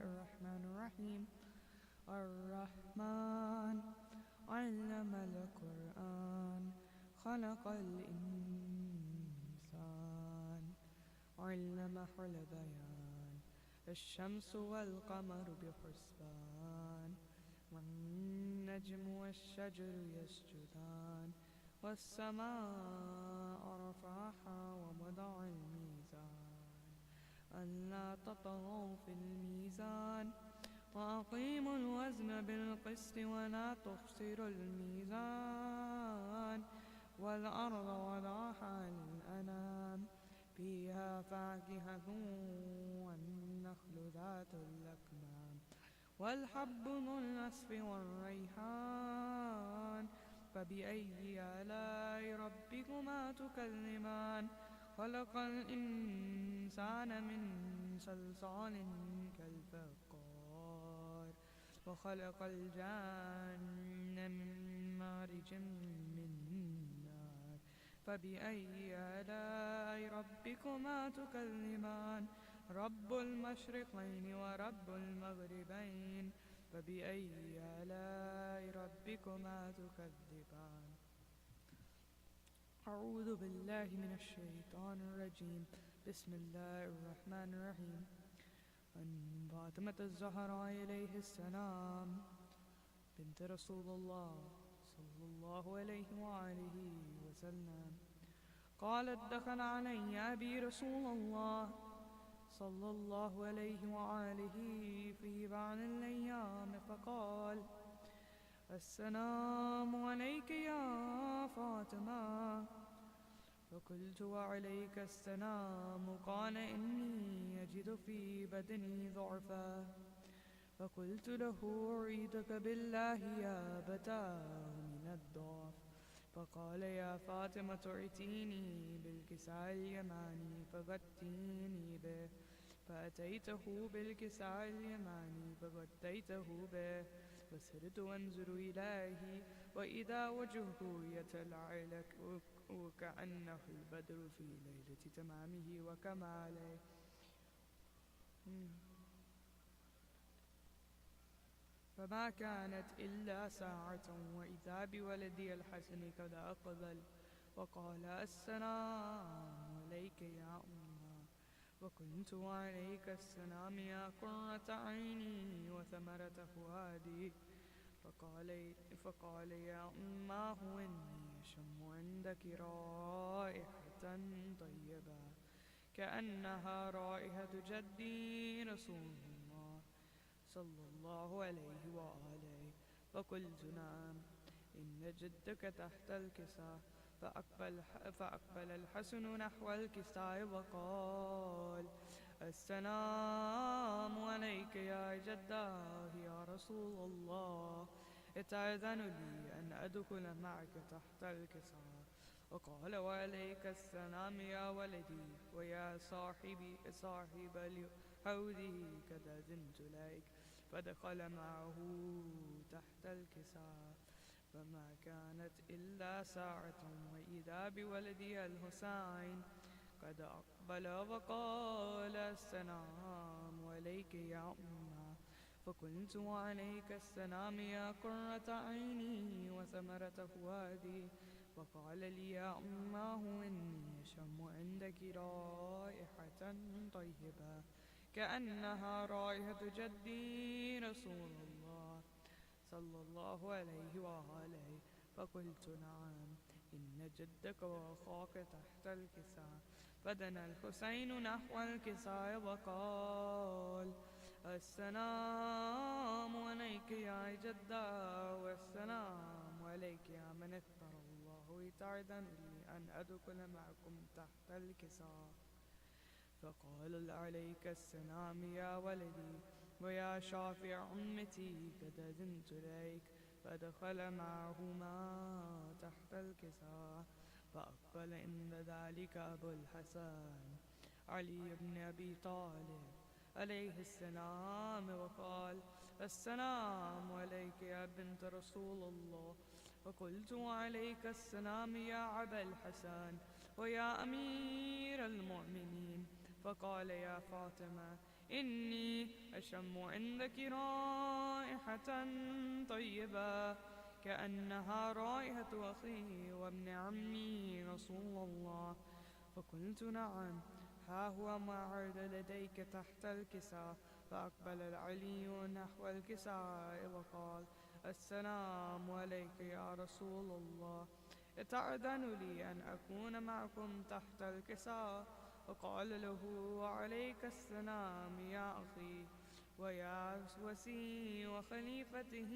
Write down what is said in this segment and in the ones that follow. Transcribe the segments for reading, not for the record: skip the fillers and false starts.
الرحمن الرحيم. الرحمن علم القرآن خلق الإنسان علمه البيان. الشمس والقمر بحسبان والنجم والشجر يسجدان والسماء رفعها ووضع الميزان ألا تطغوا في الميزان وأقيموا الوزن بالقسط ولا تخسروا الميزان والأرض وضعها للأنام فيها فاكهة والنخل ذات الأكمام والحب ذو العصف والريحان فبأي آلاء ربكما تكذبان. خلق الإنسان من صلصال كالفخار وخلق الجان من مارج من نار فبأي آلاء ربكما تكذبان. رب المشرقين ورب المغربين فبأي آلاء ربكما تكذبان. أعوذ بالله من الشيطان الرجيم. بسم الله الرحمن الرحيم. عن فاطمة الزهراء عليه السلام بنت رسول الله صلى الله عليه وآله وسلم قالت: دخل علي أبي رسول الله صلى الله عليه وآله في بعض الأيام فقال: السلام عليك يا فاطمة. فقلت: وعليك السلام. قال: إني أجد في بدني ضعفا. فقلت له: أعيذك بالله يا أبتاه من الضعف. فقال: يا فاطمة ائتيني بالكساء اليماني فغطيني به. فأتيته بالكساء اليماني فغطيته به فسرت أنظر إليه وإذا وجهه يتلألأ وكأنه البدر في ليلة تمامه وكماله. فما كانت إلا ساعة وإذا بولدي الحسن قد أقبل وقال: السلام عليك يا أمه. وكنت: وعليك السلام يا قرة عيني وثمرة فؤادي. فقال: يا أماه إني أشم عندك رائحة طيبة كأنها رائحة جدي رسول الله صلى الله عليه وآله. فقلت: نعم، إن جدك تحت الكساء. فأقبل الحسن نحو الكساء وقال: السلام عليك يا جداه يا رسول الله، اتأذن لي أن أدخل معك تحت الكساء. وقال: وعليك السلام يا ولدي ويا صاحب حوضه قد أذنت لك. فدخل معه تحت الكساء فما كانت إلا ساعة وإذا بولدي الحسين قد أقبل وقال: السلام عليك يا أمه. فقلت: وعليك السلام يا قرة عيني وثمرة فؤادي. فقال لي: يا أماه إني أشم عندك رائحة طيبة كأنها رائحة جدي رسول الله صلى الله عليه وآله. فقلت: نعم، إن جدك وأخاك تحت الكساء. فدنا الحسين نحو الكساء وقال: السلام عليك يا جدا والسلام عليك يا من اختار الله، اتأذن لي أن أدخل معكم تحت الكساء. فقال: عليك السلام يا ولدي ويا شافع أمتي قد أذنت لك. فدخل معهما تحت الكساء. فأقبل عند ذلك أبو الحسن علي بن أبي طالب عليه السلام وقال: السلام عليك يا بنت رسول الله. فقلت: وعليك السلام يا أبا الحسن ويا أمير المؤمنين. فقال: يا فاطمة، إني أشم عندك رائحة طيبة كأنها رائحة أخي وابن عمي رسول الله. فقلت نعم، ها هو ما عرض لديك تحت الكساء. فأقبل العلي نحو الكساء وقال: السلام عليك يا رسول الله، أتأذن لي أن أكون معكم تحت الكساء؟ وقال له: وعليك السلام يا أخي ويا وسي وخليفته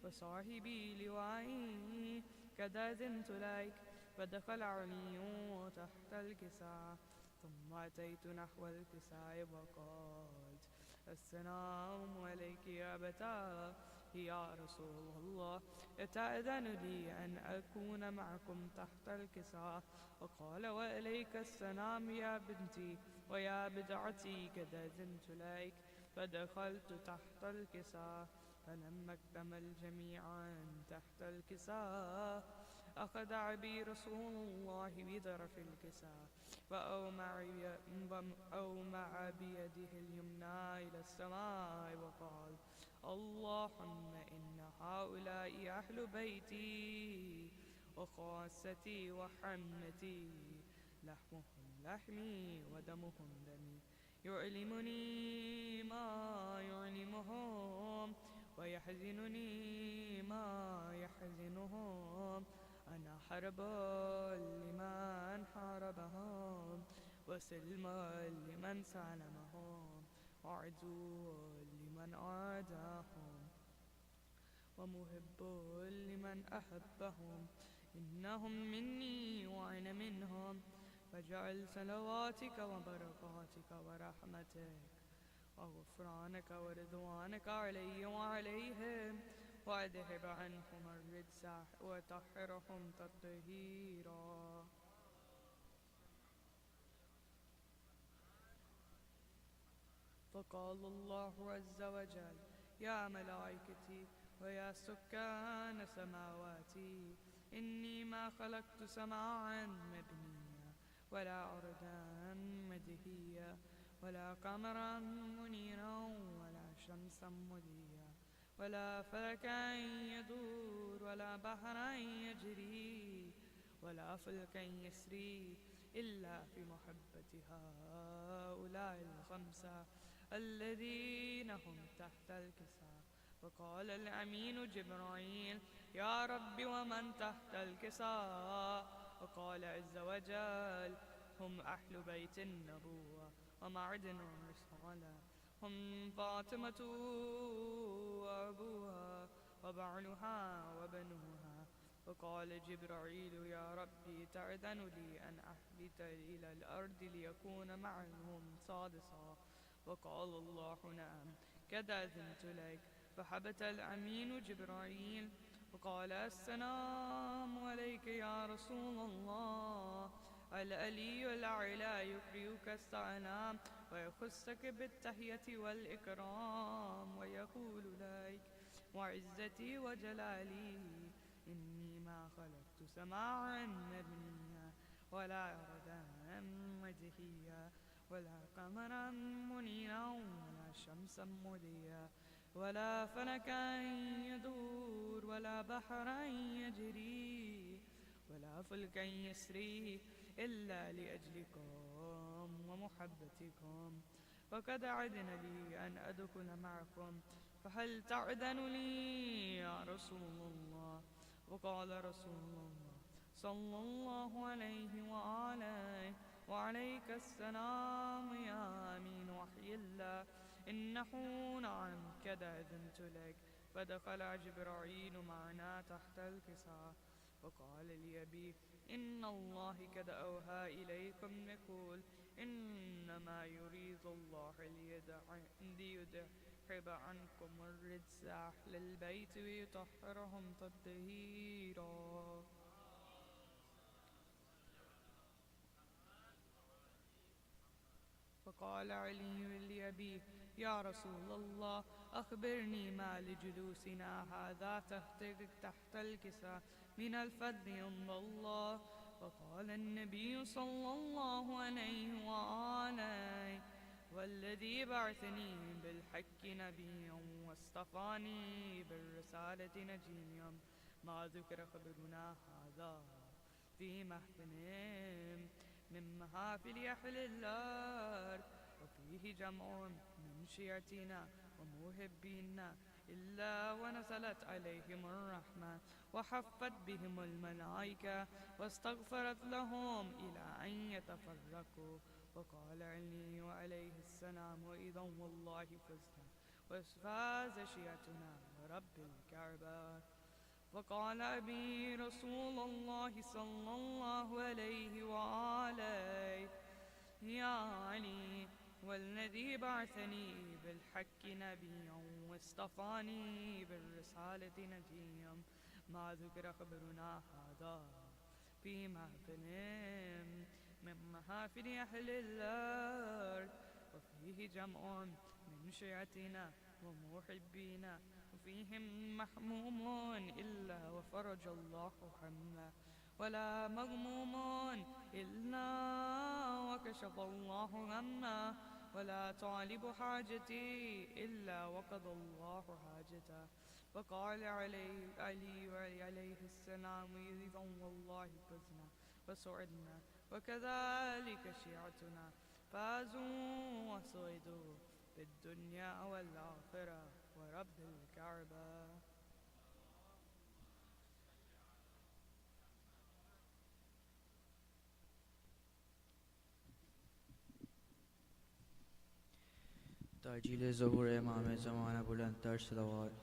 وصاحبي لوائي، قد أذنت لك. فدخل علي تحت الكساء، ثم أتيت نحو الكساء وقلت: السلام عليك يا أبتاه يا رسول الله، أتأذن لي أن أكون معكم تحت الكساء؟ وقال: وإليك السلام يا بنتي ويا بدعتي، قد أذنت لك. فدخلت تحت الكساء، فلما اكتمل جميعا تحت الكساء أخذ عبي رسول الله بطرف الكساء وأومع بيده اليمنى إلى السماء وقال: اللهم إن هؤلاء أهل بيتي وخاصتي وحمتي، لحمهم لحمي ودمهم دمي، يعلمني ما يعلمهم ويحزنني ما يحزنهم. أنا حرب لمن حاربهم وسلم لمن سالمهم وعدو لمن عاداهم ومحب لمن أحبهم. إنهم مني وأنا منهم. فاجعل صلواتك وبركاتك ورحمتك وغفرانك ورضوانك علي وعليهم، وأذهب عنهم الرجس وطهرهم تطهيرا. فقال الله عز وجل: يا ملائكتي ويا سكان سماواتي، إني ما خلقت سماعا مبنيا ولا أرضا مدهيا ولا قمرا منيرا ولا شمسا مضيا ولا فلكا يدور ولا بحرا يجري ولا فلكا يسري إلا في محبة هؤلاء الخمسة الذين هم تحت الكساء. فقال الأمين جبرائيل: يا رب ومن تحت الكساء؟ وقال عز وجل: هم أهل بيت النبوة ومعدن الرسالة، هم فاطمة وأبوها وبعلها وبنوها. وقال جبرائيل: يا ربي تأذن لي أن أهبط إلى الأرض ليكون معهم سادسا؟ وقال الله: نعم، قد أذنت لك. فحبت الأمين جبرائيل وقال: السلام عليك يا رسول الله، العلي الأعلى يقرئك السلام ويخصك بالتحية والإكرام ويقول لك: وعزتي وجلالي إني ما خلقت سماعا مبنيا ولا أرضا مدهيا ولا قمرا منيرا ولا شمسا مضيا ولا فلكا يدور ولا بحرا يجري ولا فلكا يسري إلا لأجلكم ومحبتكم. وقد أذن لي أن أدخل معكم، فهل تأذن لي يا رسول الله؟ وقال رسول الله صلى الله عليه وآله: وعليك السلام يا أمين وحي الله، إنه نعم قد أذنت لك. فدخل جبرائيل معنا تحت الكساء وقال لأبي: إن الله قد أوحى إليكم يقول: إنما يريد الله ليذهب عنكم الرجس أهل البيت ويطهرهم تطهيرا. فقال علي لأبيه: يا رسول الله، أخبرني ما لجلوسنا هذا تحت الكساء من الفضل عند الله. فقال النبي صلى الله عليه وآله: والذي بعثني بالحق نبيا واصطفاني بالرسالة نجيا ما ذكر خبرنا هذا في محفل من محافل أهل الأرض وفيه جمع من شيعتنا ومحبينا إلا ونزلت عليهم الرحمة وحفت بهم الملائكة واستغفرت لهم إلى أن يتفرقوا. وقال علي عليه السلام وإذا والله فزنا وفاز شيعتنا ورب الكعبة. وقال أبي رسول الله صلى الله عليه وآله يا علي والذي بعثني بالحق نبيا واصطفاني بالرسالة نجيا ما ذكر خبرنا هذا في محفل من محافل أهل الأرض وفيه جمع من شيعتنا ومحبينا وفيهم محموم إلا وفرج الله همه ولا مغموم إلا وكشف الله همه ولا طالب حاجتي إلا وقضى الله حاجته. وقال علي عليه السلام إذا والله فزنا وسعدنا وكذلك شيعتنا فازوا وسعدوا في الدنيا والآخرة ورب الكعبة. تعجیل ظہور امام زمانہ بلند تر صلوات.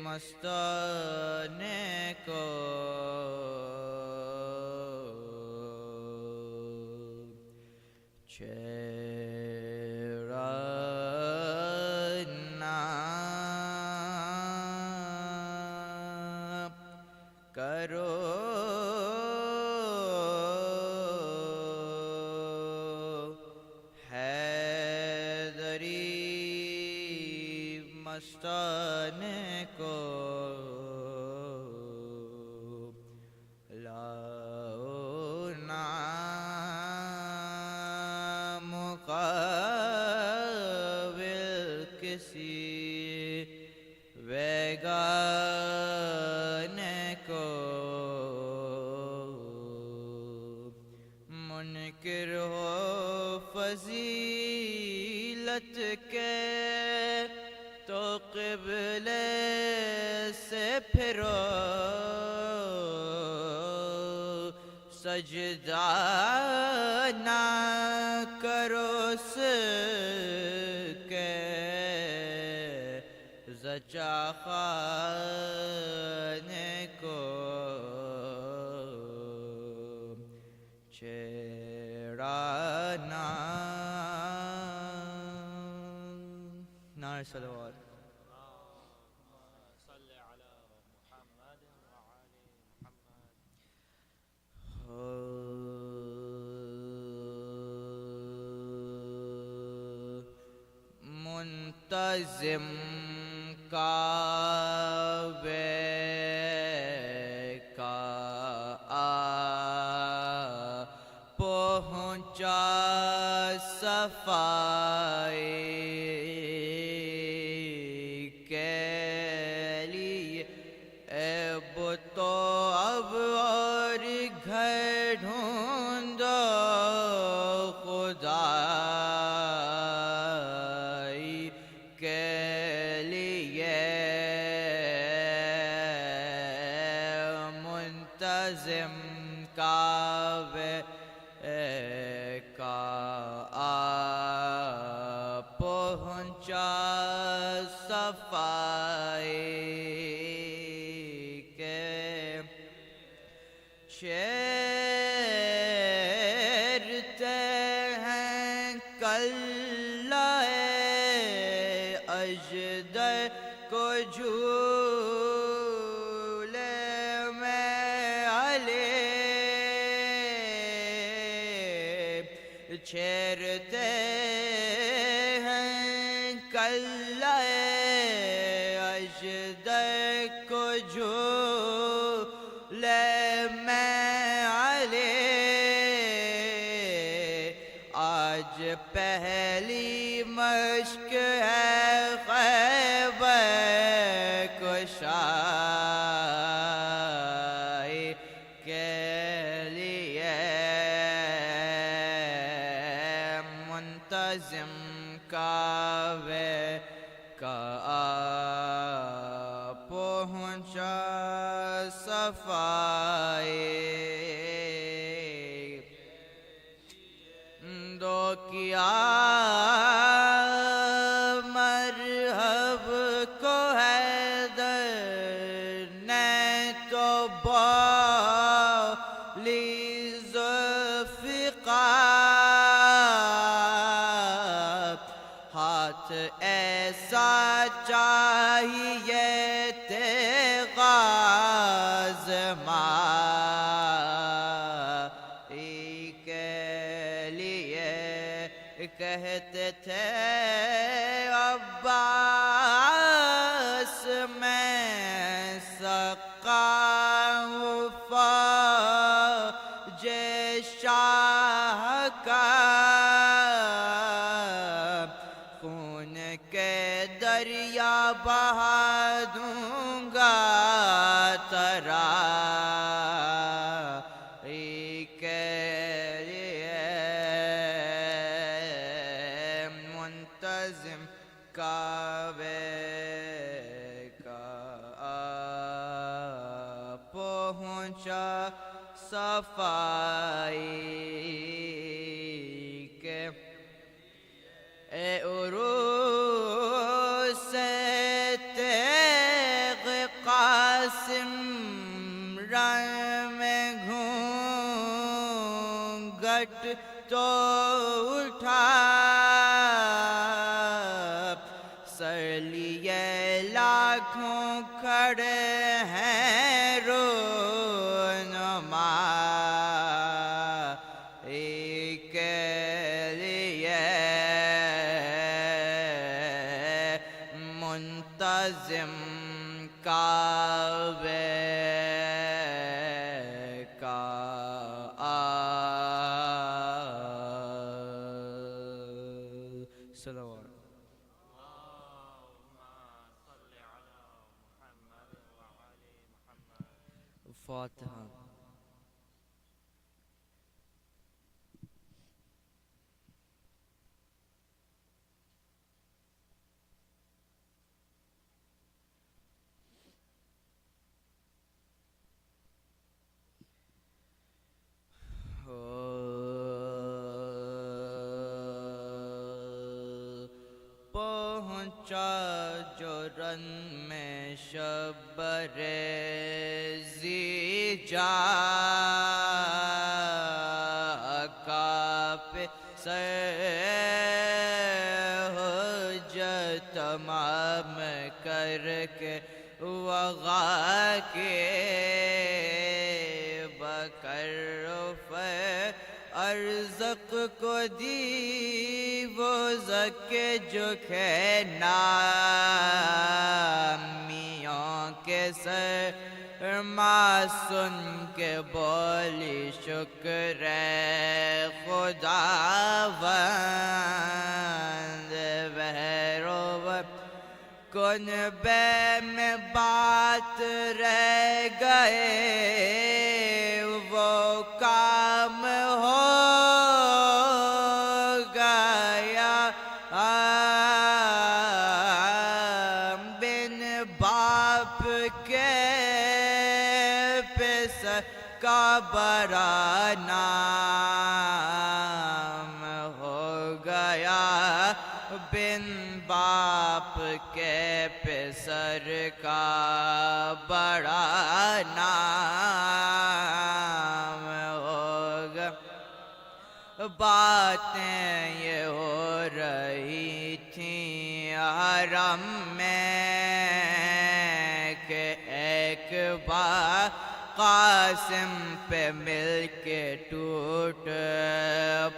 مستانے کو چیرانا کرو حیدری مستانے کو لاؤ نام مقابل کسی بیگانے کو منکر ہو فضیلت کے تو قبلے سے پھرو سجدہ نہ کرو اس کے زچا خانے کو چیرانا. نعرہ صلوات. منتظم کعبے کا پہنچا صفائی کے لیے اب تو اب اور گھر ڈھونڈو خدائی کے لیے منتظم کعبے کا پہنچا صفائی چھیرتے ہیں کلائے اژدر کو جھولے میں علی چھیرتے ہیں کلائے اژدر کو جھولے میں علی آج پہلی مشق ہے خیبر کشائی کے لیے منتظم کعبے کا پہنچا صفائی دو کیا مرحب کو حیدر نے تو بالی ذوالفقار ہاتھ ایسا چاہیے تیغاز مائی کے لیے کہتے تھے عباس میں سقا ہوں فوج شاہ کا خون کے دریا بہا دوں گا ترائی کے لیے منتظم کعبے کا پہنچا صفائی کے اے عروس تیغ قاسم رن میں گھونگھٹ تو اٹھا سر لیے لاکھوں کھڑے ہیں رونمائی کے لیے منتظم کعبے کا صلوات فاتحہ پہنچا جو رن میں شب ریزی جا کاپ سر حجت تمام کر کے وغا کے بکرف ارزق کو دی وہ زکے جو کھے نامیوں کے سر ما سن کے بولی شکر خدا وند بہرو کنبے میں بات رہ گئے وہ کام ہو گیا بن باپ کے پسر کا بڑا نام ہو گیا بن باپ کے پسر کا بڑا نام باتیں یہ ہو رہی تھیں حرم میں کہ ایک بار قاسم پہ مل کے ٹوٹ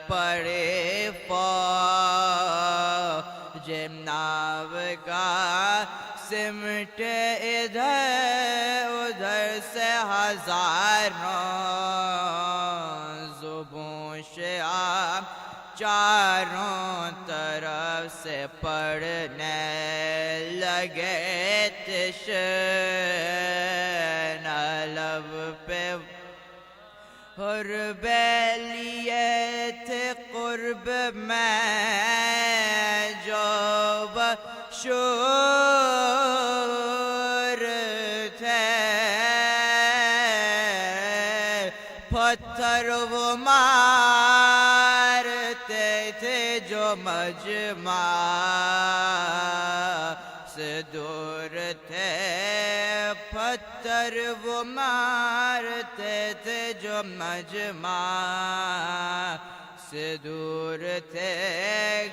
پڑے فوج ناو کا سمٹ ادھر ادھر سے ہزاروں زبوں شعاب چاروں طرف سے پڑھنے لگے تشن لب پہ حربے لیے تھے قرب میں جو بشور تھے پتھر وہ مارتے تھے جو مجمع سے دور تھے پتھر وہ مارتے تھے جو مجمع سے دور تھے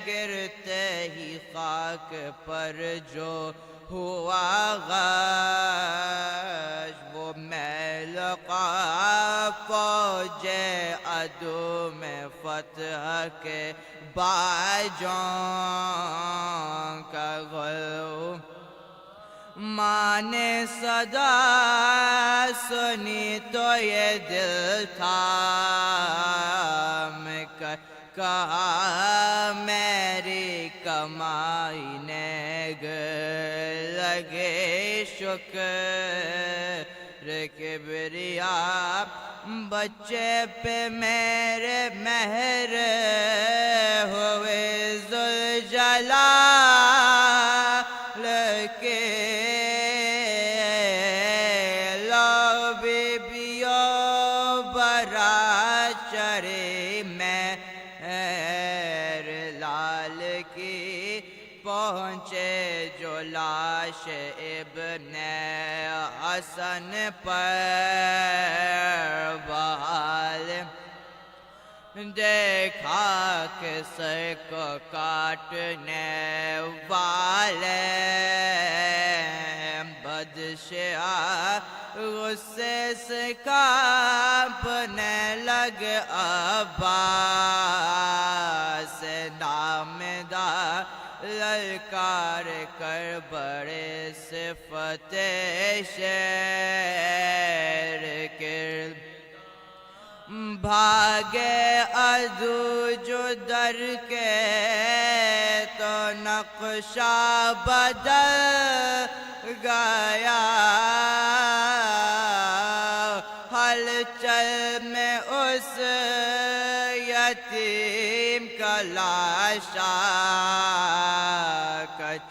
گرتے ہی خاک پر جو ہوا غش وہ میل فوج عدو میں فتح کے باجوں کا غلو ماں نے صدا سنی تو یہ دل تھام کر کہا میری کمائی نے لگے شکر کبریا بچے پہ میرے مہر ہوئے ذوالجلال کے لو بیبیو برا چرے میں لال کی پہنچے جو لاش ابن حسن پر بحال دیکھا کہ سر کو کاٹنے والے بدشاہ غصے سے کانپنے لگ عباس نامدار للکار کر بڑے صفت شیر کر بھاگے عدو جو در کے تو نقشہ بدل گیا ہلچل میں اس یتیم کا لاشا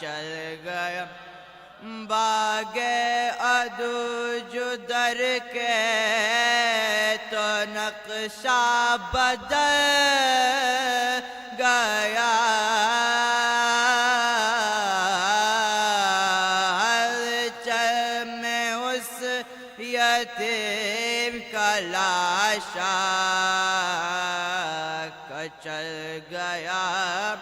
چل گیا باغے عدو جو در کے تو نقشہ بدل گیا ہلچل میں اس یتیم کا لاشا چل گیا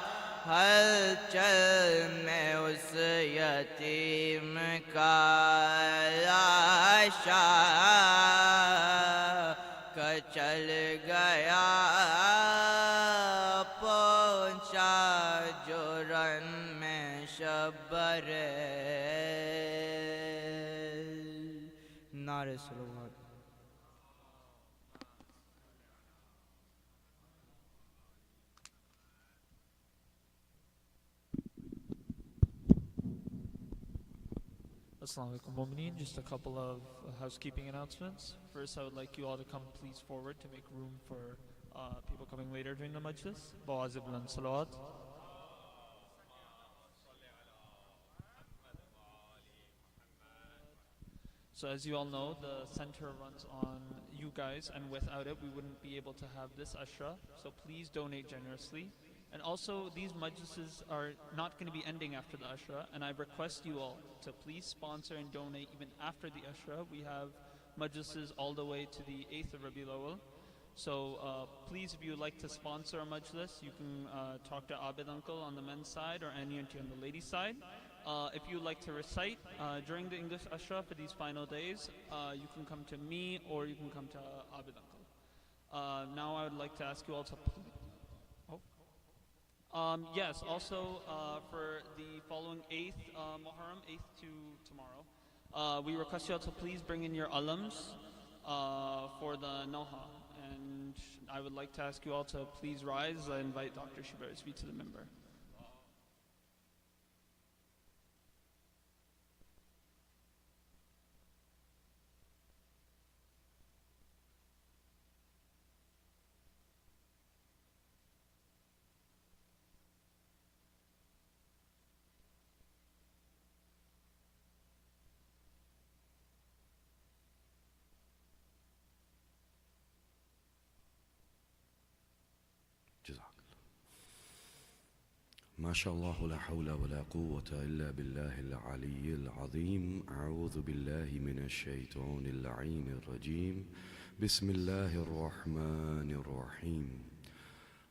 ہلچل میں اس یتیم کا لاشا چل گیا پہنچا جو رن میں شبر نعرہ صلوات Assalamu alaikum mu'mineen. Just a couple of housekeeping announcements. First, I would like you all to come please forward to make room for people coming later during the majlis. Bawazib lan salawat. So as you all know, the center runs on you guys, and without it we wouldn't be able to have this Ashra. So please donate generously. And also, these majlises are not going to be ending after the Ashra, and I request you all to please sponsor and donate even after the Ashra. We have majlises all the way to the 8th of Rabiul Awwal. So please, if you would like to sponsor a Majlis, you can talk to Abid Uncle on the men's side or Annie Auntie on the ladies' side. If you would like to recite during the English Ashra for these final days, you can come to me or you can come to Abid Uncle. Now I would like to ask you all to... yes, also for the following 8th Muharram, 8th to tomorrow, we request you all to please bring in your alams for the Noha. And I would like to ask you all to please rise. I invite Dr. Sheeba Rizvi to the member. ما شاء الله لا حول ولا قوة إلا بالله العلي العظيم. أعوذ بالله من الشيطان اللعين الرجيم. بسم الله الرحمن الرحيم.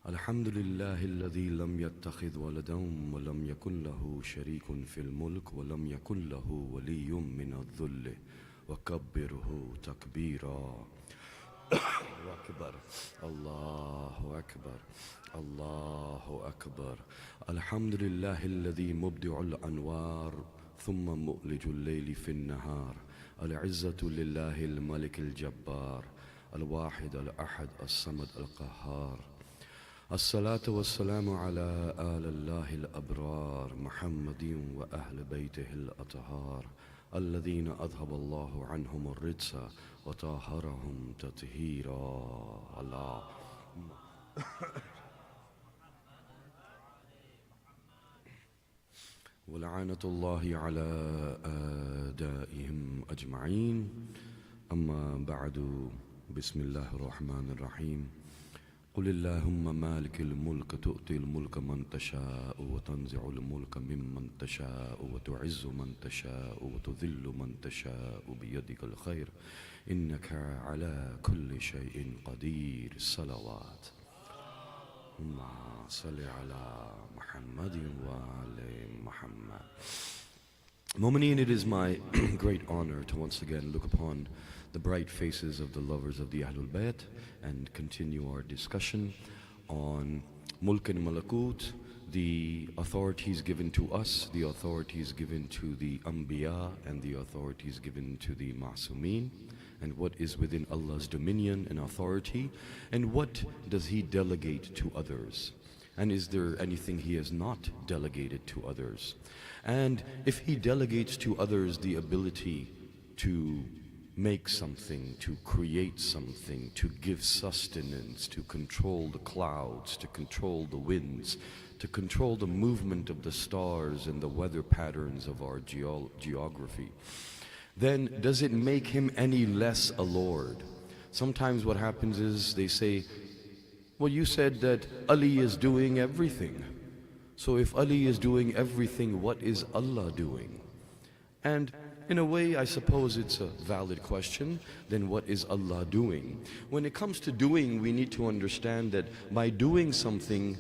الحمد لله الذي لم يتخذ ولدا ولم يكن له شريك في الملك ولم يكن له ولي من الذل وكبره تكبيرا. أكبر الله أكبر الله أكبر. الحمد لله الذي مبدع الأنوار ثم مؤلج الليل في النهار. العزة لله الملك الجبار الواحد الأحد الصمد القهار. الصلاة والسلام على آل الله الأبرار محمد وأهل بيته الأطهار الذين أذهب الله عنهم الرجس وطهرهم تطهيرا. الله ولعنة الله على أعدائهم أجمعين. أما بعد، بسم الله الرحمن الرحيم. قل اللهم مالك الملك تؤتي الملك من تشاء وتنزع الملك ممن تشاء وتعز من تشاء وتذل من تشاء بيدك الخير إنك على كل شيء قدير. الصلوات. اللهم صل على محمد وآل محمد. Mu'mineen, it is my great honor to once again look upon the bright faces of the lovers of the Ahlul Bayt and continue our discussion on Mulk and Malakut, the authorities given to us, the authorities given to the Anbiya, and the authorities given to the Ma'sumin, and what is within Allah's dominion and authority, and what does He delegate to others, and is there anything He has not delegated to others. And if He delegates to others the ability to make something, to create something, to give sustenance, to control the clouds, to control the winds, to control the movement of the stars and the weather patterns of our geography, then does it make Him any less a Lord? Sometimes what happens is they say, well, you said that Ali is doing everything. So if Ali is doing everything, what is Allah doing? And in a way, I suppose it's a valid question. Then what is Allah doing? When it comes to doing, we need to understand that by doing something,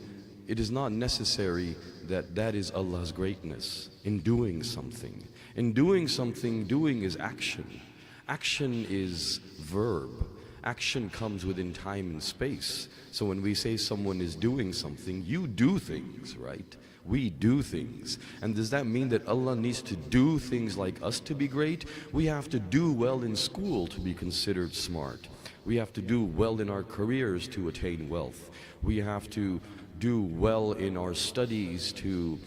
it is not necessary that that is Allah's greatness. In doing something. In doing something, doing is action. Action is verb. Action comes within time and space. So when we say someone is doing something, you do things, right? We do things. And does that mean that Allah needs to do things like us to be great? We have to do well in school to be considered smart. We have to do well in our careers to attain wealth. We have to do well in our studies to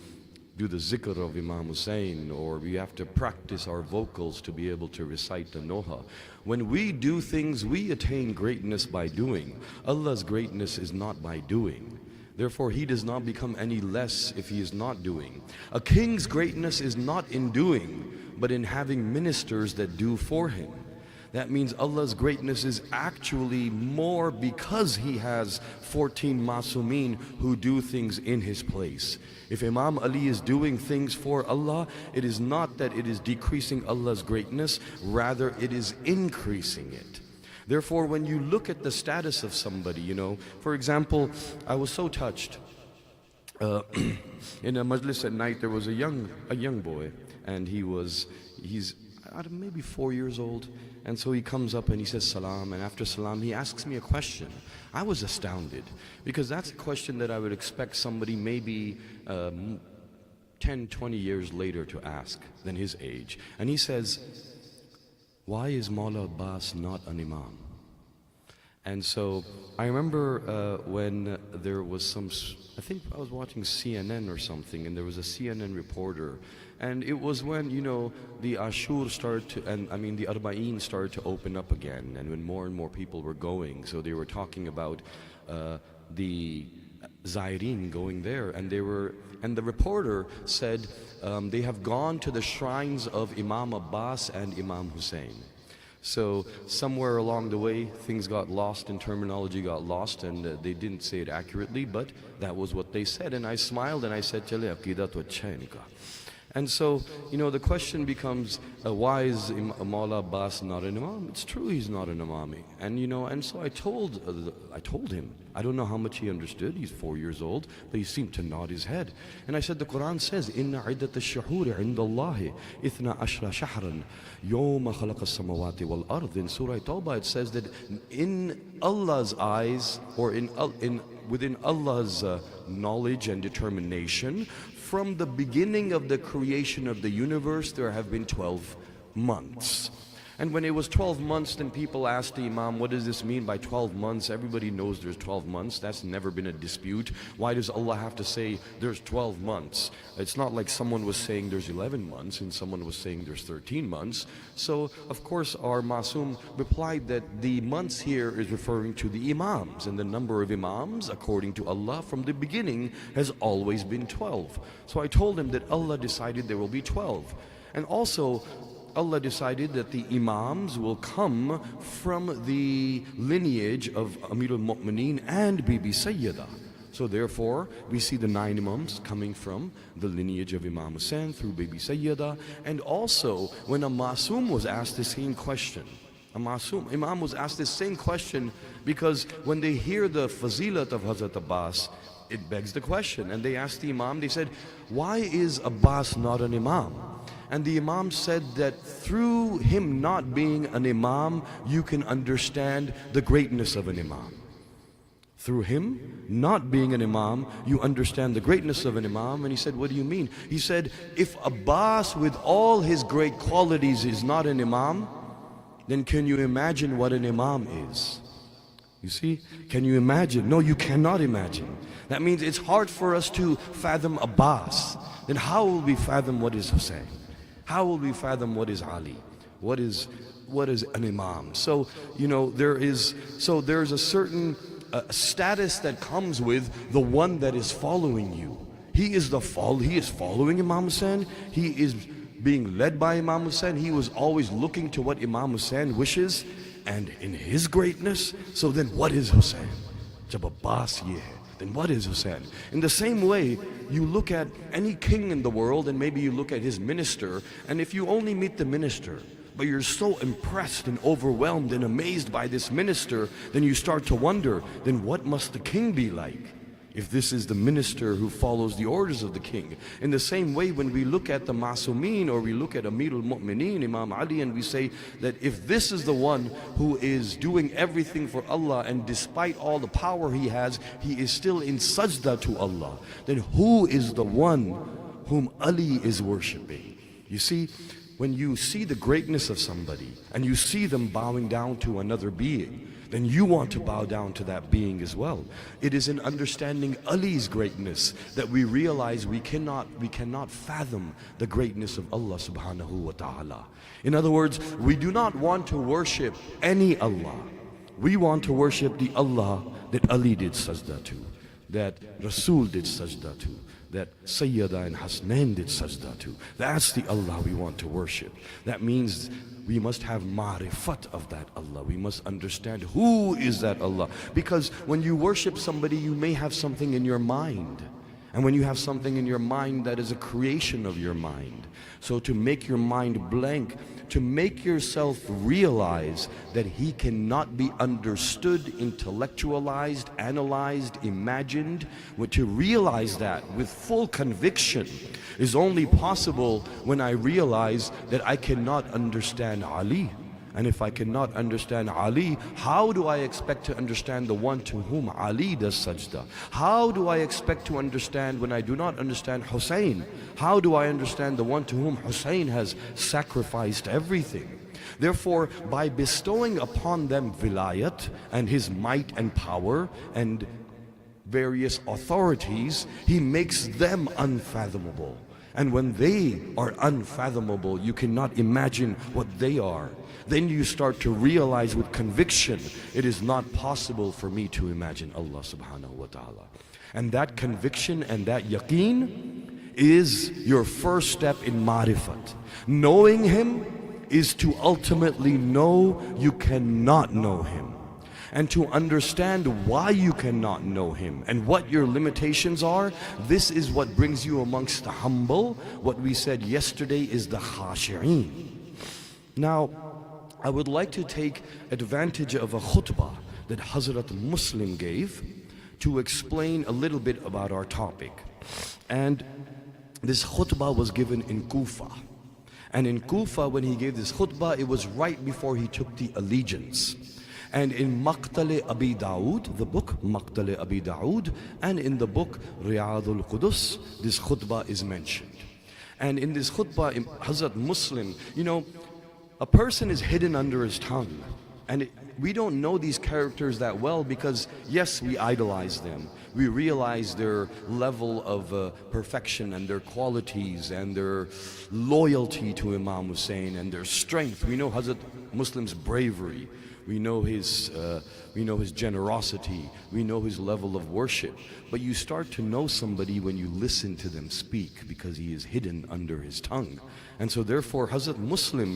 do the zikr of Imam Hussein, or we have to practice our vocals to be able to recite the Noha. When we do things, we attain greatness by doing. Allah's greatness is not by doing. Therefore, He does not become any less if He is not doing. A king's greatness is not in doing, but in having ministers that do for him. That means Allah's greatness is actually more because He has 14 Ma'sumin who do things in His place. If Imam Ali is doing things for Allah, it is not that it is decreasing Allah's greatness, rather it is increasing it. Therefore, when you look at the status of somebody, you know, for example, I was so touched. In a majlis at night, there was a young boy, and he's maybe 4 years old, and so he comes up and he says salam, and after salam he asks me a question. I was astounded, because that's a question that I would expect somebody maybe 10, 20 years later to ask than his age. And he says, why is Mawla Abbas not an imam? And so I remember when there was I think I was watching CNN or something, and there was a CNN reporter, and it was when, you know, the Ashur started to, and I mean the Arba'een started to open up again, and when more and more people were going, so they were talking about the Zaireen going there, and the reporter said they have gone to the shrines of Imam Abbas and Imam Hussein. So somewhere along the way things got lost and terminology got lost, and they didn't say it accurately, but that was what they said. And I smiled and I said, Chale aqidat wa achha hai inika. And so, you know, the question becomes, why is Mawla Abbas not an imam? It's true he's not an imam. And you know, and so I told him, I don't know how much he understood, he's 4 years old, but he seemed to nod his head. And I said, the Quran says, Inna iddat ash-shuhuri inda Allahi ithna ashra shahran yawma khalaqa as-samawati wal ard. In Surah Tawbah it says that in Allah's eyes, or within Allah's knowledge and determination, from the beginning of the creation of the universe, there have been 12 months. And when it was 12 months, then people asked the Imam, what does this mean by 12 months? Everybody knows there's 12 months. That's never been a dispute. Why does Allah have to say there's 12 months? It's not like someone was saying there's 11 months and someone was saying there's 13 months. So, of course, our Masoom replied that the months here is referring to the Imams. And the number of Imams, according to Allah, from the beginning has always been 12. So I told him that Allah decided there will be 12. And also, Allah decided that the Imams will come from the lineage of Amir al-Mu'mineen and Bibi Sayyida. So therefore, we see the 9 Imams coming from the lineage of Imam Hussain through Bibi Sayyida. And also, when a Masoom was asked the same question, Imam was asked the same question, because when they hear the fazilat of Hazrat Abbas, it begs the question. And they asked the Imam, they said, why is Abbas not an Imam? And the Imam said that through him not being an Imam, you can understand the greatness of an Imam. Through him not being an Imam, you understand the greatness of an Imam. And he said, what do you mean? He said, if Abbas with all his great qualities is not an Imam, then can you imagine what an Imam is? You see, can you imagine? No, you cannot imagine. That means it's hard for us to fathom Abbas. Then how will we fathom what is Hussein? How will we fathom what is Ali? What is an Imam? So, you know, there's a certain status that comes with the one that is following you. He is following Imam Hussain. He is being led by Imam Hussain. He was always looking to what Imam Hussain wishes, and in his greatness. So then what is Hussain? Jab Abbas ye hai, then what is Hussain? In the same way, you look at any king in the world, and maybe you look at his minister, and if you only meet the minister, but you're so impressed and overwhelmed and amazed by this minister, then you start to wonder, then what must the king be like? If this is the minister who follows the orders of the king. In the same way, when we look at the Masumeen, or we look at Amir al-Mu'mineen, Imam Ali, and we say that if this is the one who is doing everything for Allah, and despite all the power he has, he is still in sajda to Allah, then who is the one whom Ali is worshipping? You see, when you see the greatness of somebody, and you see them bowing down to another being, then you want to bow down to that being as well. It is in understanding Ali's greatness that we realize we cannot fathom the greatness of Allah subhanahu wa ta'ala. In other words, we do not want to worship any Allah. We want to worship the Allah that Ali did sajda to, that Rasul did sajda to, that Sayyida and Hasnain did sajda to. That's the Allah we want to worship. That means we must have ma'rifat of that Allah. We must understand who is that Allah. Because when you worship somebody, you may have something in your mind. And when you have something in your mind that is a creation of your mind, so to make your mind blank, to make yourself realize that He cannot be understood, intellectualized, analyzed, imagined, to realize that with full conviction is only possible when I realize that I cannot understand Ali. And if I cannot understand Ali, how do I expect to understand the one to whom Ali does sajda? How do I expect to understand when I do not understand Hussein? How do I understand the one to whom Hussein has sacrificed everything? Therefore, by bestowing upon them vilayat and his might and power and various authorities, He makes them unfathomable. And when they are unfathomable, you cannot imagine what they are. Then you start to realize with conviction, it is not possible for me to imagine Allah subhanahu wa ta'ala. And that conviction and that yaqeen is your first step in marifat. Knowing Him is to ultimately know you cannot know Him. And to understand why you cannot know Him and what your limitations are, this is what brings you amongst the humble. What we said yesterday is the khashi'een. Now, I would like to take advantage of a khutbah that Hazrat Muslim gave to explain a little bit about our topic. And this khutbah was given in Kufa. And in Kufa, when he gave this khutbah, it was right before he took the allegiance. And in Maqtal Abi Dawood, the book Maqtal Abi Dawood, and in the book Riyadul Qudus, this khutbah is mentioned. And in this khutbah, Hazrat Muslim, you know, a person is hidden under his tongue. And we don't know these characters that well because, yes, we idolize them. We realize their level of perfection and their qualities and their loyalty to Imam Hussein and their strength. We know Hazrat Muslim's bravery. We know his generosity. We know his level of worship. But you start to know somebody when you listen to them speak because he is hidden under his tongue. And so therefore Hazrat Muslim,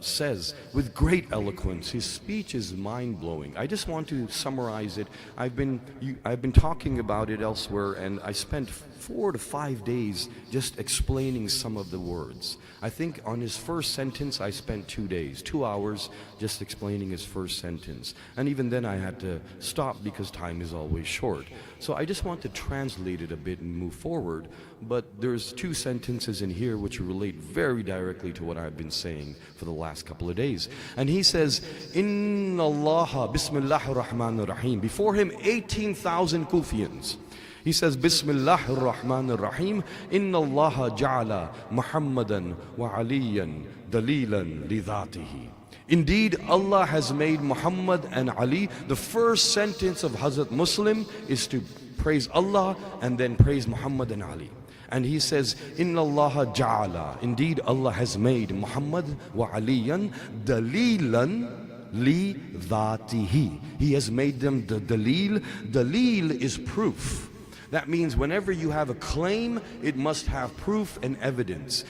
says with great eloquence, his speech is mind-blowing. I just want to summarize it. I've been talking about it elsewhere, and I spent 4 to 5 days just explaining some of the words. I think on his first sentence I spent 2 days, 2 hours just explaining his first sentence. And even then I had to stop because time is always short. So I just want to translate it a bit and move forward. But there's 2 sentences in here which relate very directly to what I've been saying for the last couple of days. And he says, Inna Allah, Bismillahir Rahmanir Rahim. Before him, 18,000 Kufians. He says, Bismillahir Rahmanir Rahim. Inna Allah ja'ala Muhammadan wa Aliyan dalilan li dhatihi. Indeed, Allah has made Muhammad and Ali. The first sentence of Hazrat Muslim is to praise Allah and then praise Muhammad and Ali. And he says, Inna Allah ja'ala. Indeed, Allah has made Muhammad wa Aliyan dalilan li dhatihi. He has made them the dalil. Dalil is proof. That means whenever you have a claim, it must have proof and evidence.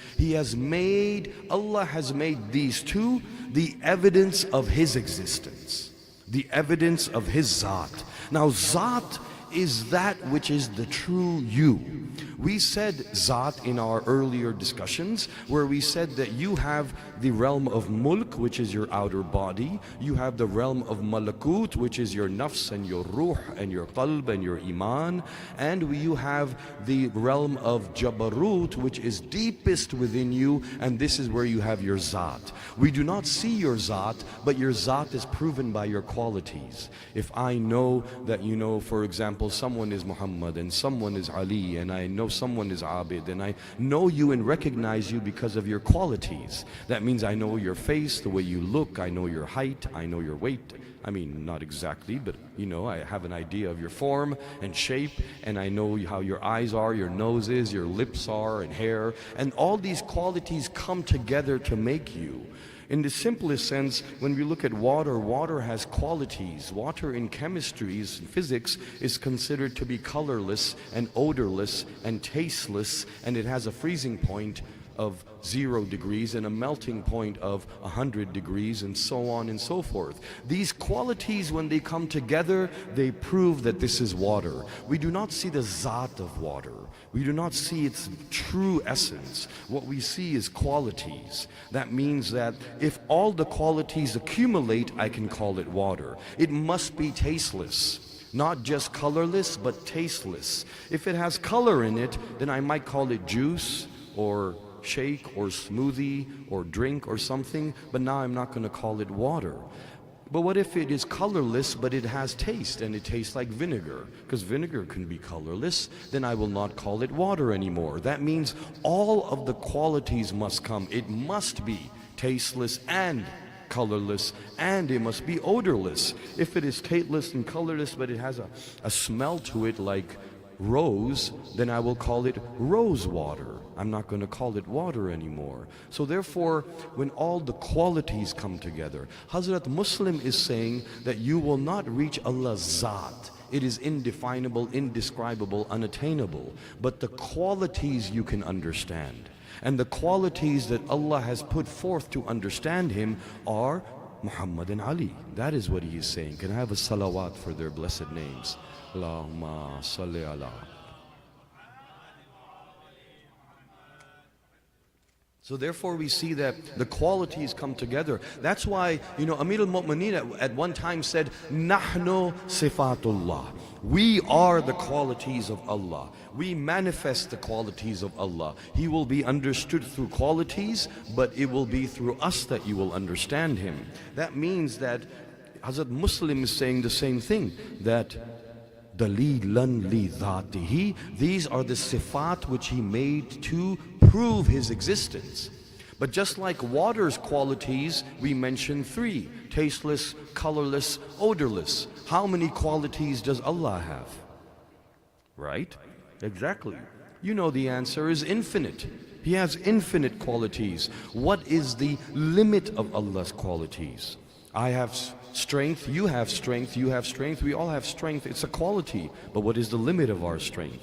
Allah has made these two the evidence of His existence, the evidence of His Zat. Now, Zat is that which is the true you. We said Zat in our earlier discussions, where we said that you have the realm of Mulk, which is your outer body. You have the realm of Malakut, which is your nafs and your ruh and your qalb and your iman. And you have the realm of Jabarut, which is deepest within you, and this is where you have your Zat. We do not see your Zat, but your Zat is proven by your qualities. If I know that, for example, someone is Muhammad and someone is Ali, and I know someone is Abid, and I know you and recognize you because of your qualities. That means I know your face, the way you look, I know your height, I know your weight. I mean, not exactly, but I have an idea of your form and shape, and I know how your eyes are, your nose is, your lips are, and hair. And all these qualities come together to make you. In the simplest sense, when we look at water, water has qualities. Water in chemistry, in physics, is considered to be colorless and odorless and tasteless, and it has a freezing point of 0 degrees and a melting point of 100 degrees, and so on and so forth. These qualities, when they come together, they prove that this is water. We do not see the zat of water. We do not see its true essence. What we see is qualities. That means that if all the qualities accumulate, I can call it water. It must be tasteless. Not just colorless, but tasteless. If it has color in it, then I might call it juice or shake or smoothie or drink or something, but now I'm not going to call it water. But what if it is colorless, but it has taste, and it tastes like vinegar? Because vinegar can be colorless, then I will not call it water anymore. That means all of the qualities must come. It must be tasteless and colorless, and it must be odorless. If it is tasteless and colorless, but it has a smell to it like rose, then I will call it rose water. I'm not going to call it water anymore. So therefore, when all the qualities come together, Hazrat Muslim is saying that you will not reach Allah's Zat. It is indefinable, indescribable, unattainable. But the qualities you can understand. And the qualities that Allah has put forth to understand Him are Muhammad and Ali. That is what He is saying. Can I have a salawat for their blessed names? Allahumma salli ala. So therefore we see that the qualities come together. That's why, Amir al-Mu'mineen at one time said, Nahnu sifatullah. We are the qualities of Allah. We manifest the qualities of Allah. He will be understood through qualities, but it will be through us that you will understand Him. That means that Hazrat Muslim is saying the same thing, that Dalilan li dhatihi, these are the sifat which He made to prove His existence. But just like water's qualities, we mentioned 3: tasteless, colorless, odorless. How many qualities does Allah have? Right? Exactly. You know the answer is infinite. He has infinite qualities. What is the limit of Allah's qualities? I have strength, you have strength, you have strength, we all have strength. It's a quality. But what is the limit of our strength?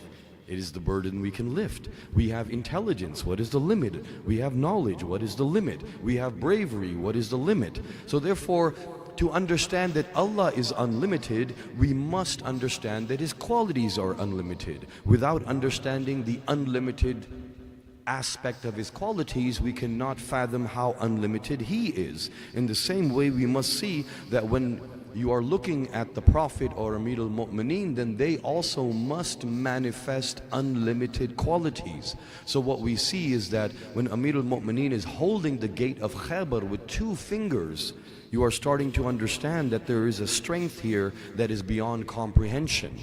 It is the burden we can lift. We have intelligence. What is the limit? We have knowledge. What is the limit? We have bravery. What is the limit? So therefore, to understand that Allah is unlimited, we must understand that His qualities are unlimited. Without understanding the unlimited aspect of His qualities, we cannot fathom how unlimited He is. In the same way, we must see that when you are looking at the Prophet or Amir al-Mu'mineen, then they also must manifest unlimited qualities. So what we see is that when Amir al-Mu'mineen is holding the gate of Khaybar with 2 fingers, you are starting to understand that there is a strength here that is beyond comprehension.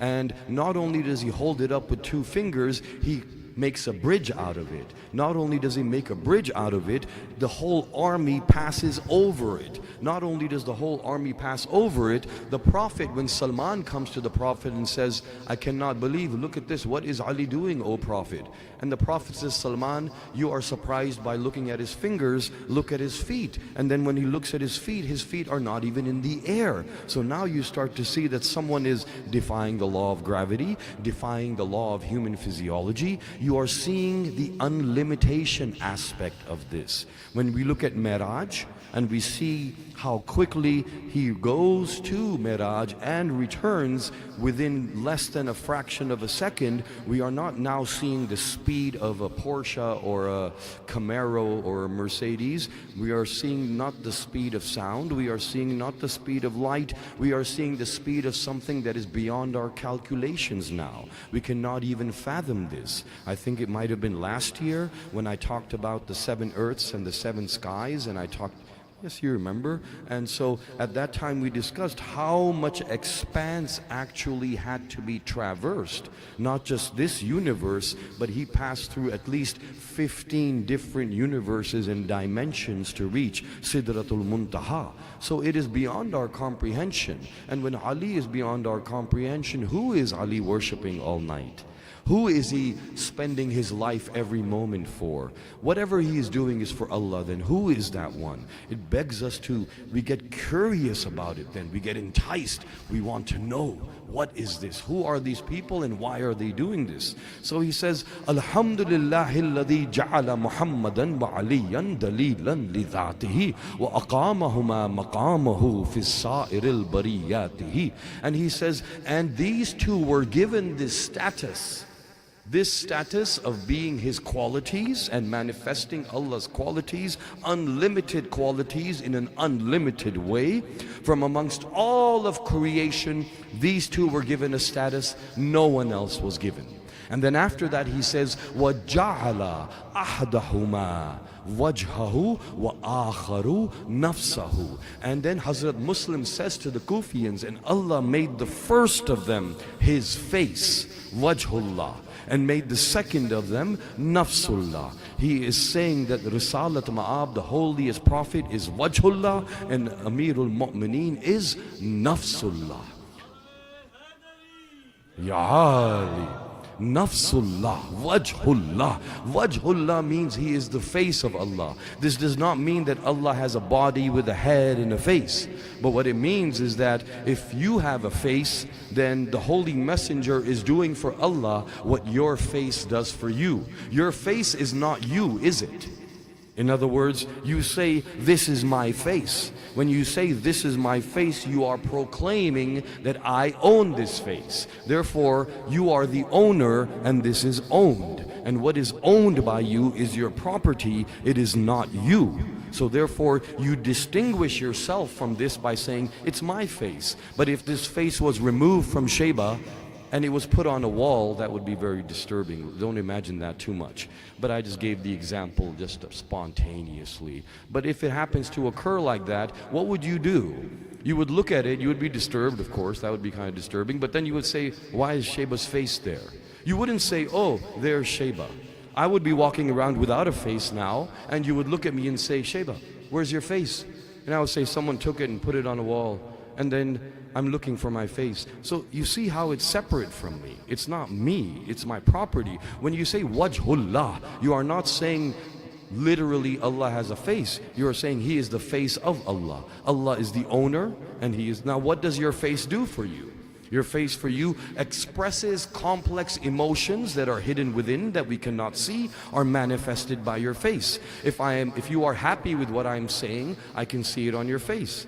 And not only does he hold it up with 2 fingers, he makes a bridge out of it. Not only does he make a bridge out of it, the whole army passes over it. Not only does the whole army pass over it, the Prophet, when Salman comes to the Prophet and says, I cannot believe, look at this, what is Ali doing, O Prophet? And the Prophet says, Salman, you are surprised by looking at his fingers, look at his feet. And then when he looks at his feet are not even in the air. So now you start to see that someone is defying the law of gravity, defying the law of human physiology. You are seeing the unlimitation aspect of this. When we look at Miraj and we see how quickly he goes to Miraj and returns within less than a fraction of a second, we are not now seeing the speed of a Porsche or a Camaro or a Mercedes. We are seeing not the speed of sound. We are seeing not the speed of light. We are seeing the speed of something that is beyond our calculations now. We cannot even fathom this. I think it might have been last year when I talked about the 7 earths and the 7 skies, and I talked, yes, you remember? And so at that time we discussed how much expanse actually had to be traversed. Not just this universe, but he passed through at least 15 different universes and dimensions to reach Sidratul Muntaha. So it is beyond our comprehension. And when Ali is beyond our comprehension, who is Ali worshipping all night? Who is he spending his life every moment for? Whatever he is doing is for Allah, then who is that one? It begs us we get curious about it then. We get enticed. We want to know, what is this? Who are these people and why are they doing this? So he says, Alhamdulillahi alladhi ja'ala Muhammadan wa aliyan dalilan li dhatihi wa aqamahuma maqamahu fi sa'iril bariyatihi. And he says, and these two were given this status of being his qualities and manifesting Allah's qualities, unlimited qualities in an unlimited way. From amongst all of creation, these two were given a status no one else was given. And then after that he says, وَجَعَلَ أَحْدَهُمَا وَجْهَهُ وَآخَرُ نَفْسَهُ. And then Hazrat Muslim says to the Kufians, and Allah made the first of them his face, Wajhullah, and made the second of them Nafsullah. He is saying that Risalat Ma'ab, the holiest prophet, is Wajhullah, and Amirul Mu'mineen is Nafsullah. Ya Ali, Nafsullah, Wajhullah. Wajhullah means he is the face of Allah. This does not mean that Allah has a body with a head and a face. But what it means is that if you have a face, then the Holy Messenger is doing for Allah what your face does for you. Your face is not you, is it? In other words, you say, this is my face. When you say, this is my face, you are proclaiming that I own this face. Therefore, you are the owner and this is owned. And what is owned by you is your property, it is not you. So therefore, you distinguish yourself from this by saying, it's my face. But if this face was removed from Sheeba, and it was put on a wall, that would be very disturbing. Don't imagine that too much. But I just gave the example just spontaneously. But if it happens to occur like that, what would you do? You would look at it, you would be disturbed, of course, that would be kind of disturbing, but then you would say, why is Sheba's face there? You wouldn't say, oh, there's Sheeba. I would be walking around without a face now, and you would look at me and say, Sheeba, where's your face? And I would say, someone took it and put it on a wall, and then I'm looking for my face. So you see how it's separate from me. It's not me, it's my property. When you say Wajhullah, you are not saying literally Allah has a face. You are saying He is the face of Allah. Allah is the owner and He is. Now what does your face do for you? Your face for you expresses complex emotions that are hidden within, that we cannot see, are manifested by your face. If you are happy with what I'm saying, I can see it on your face.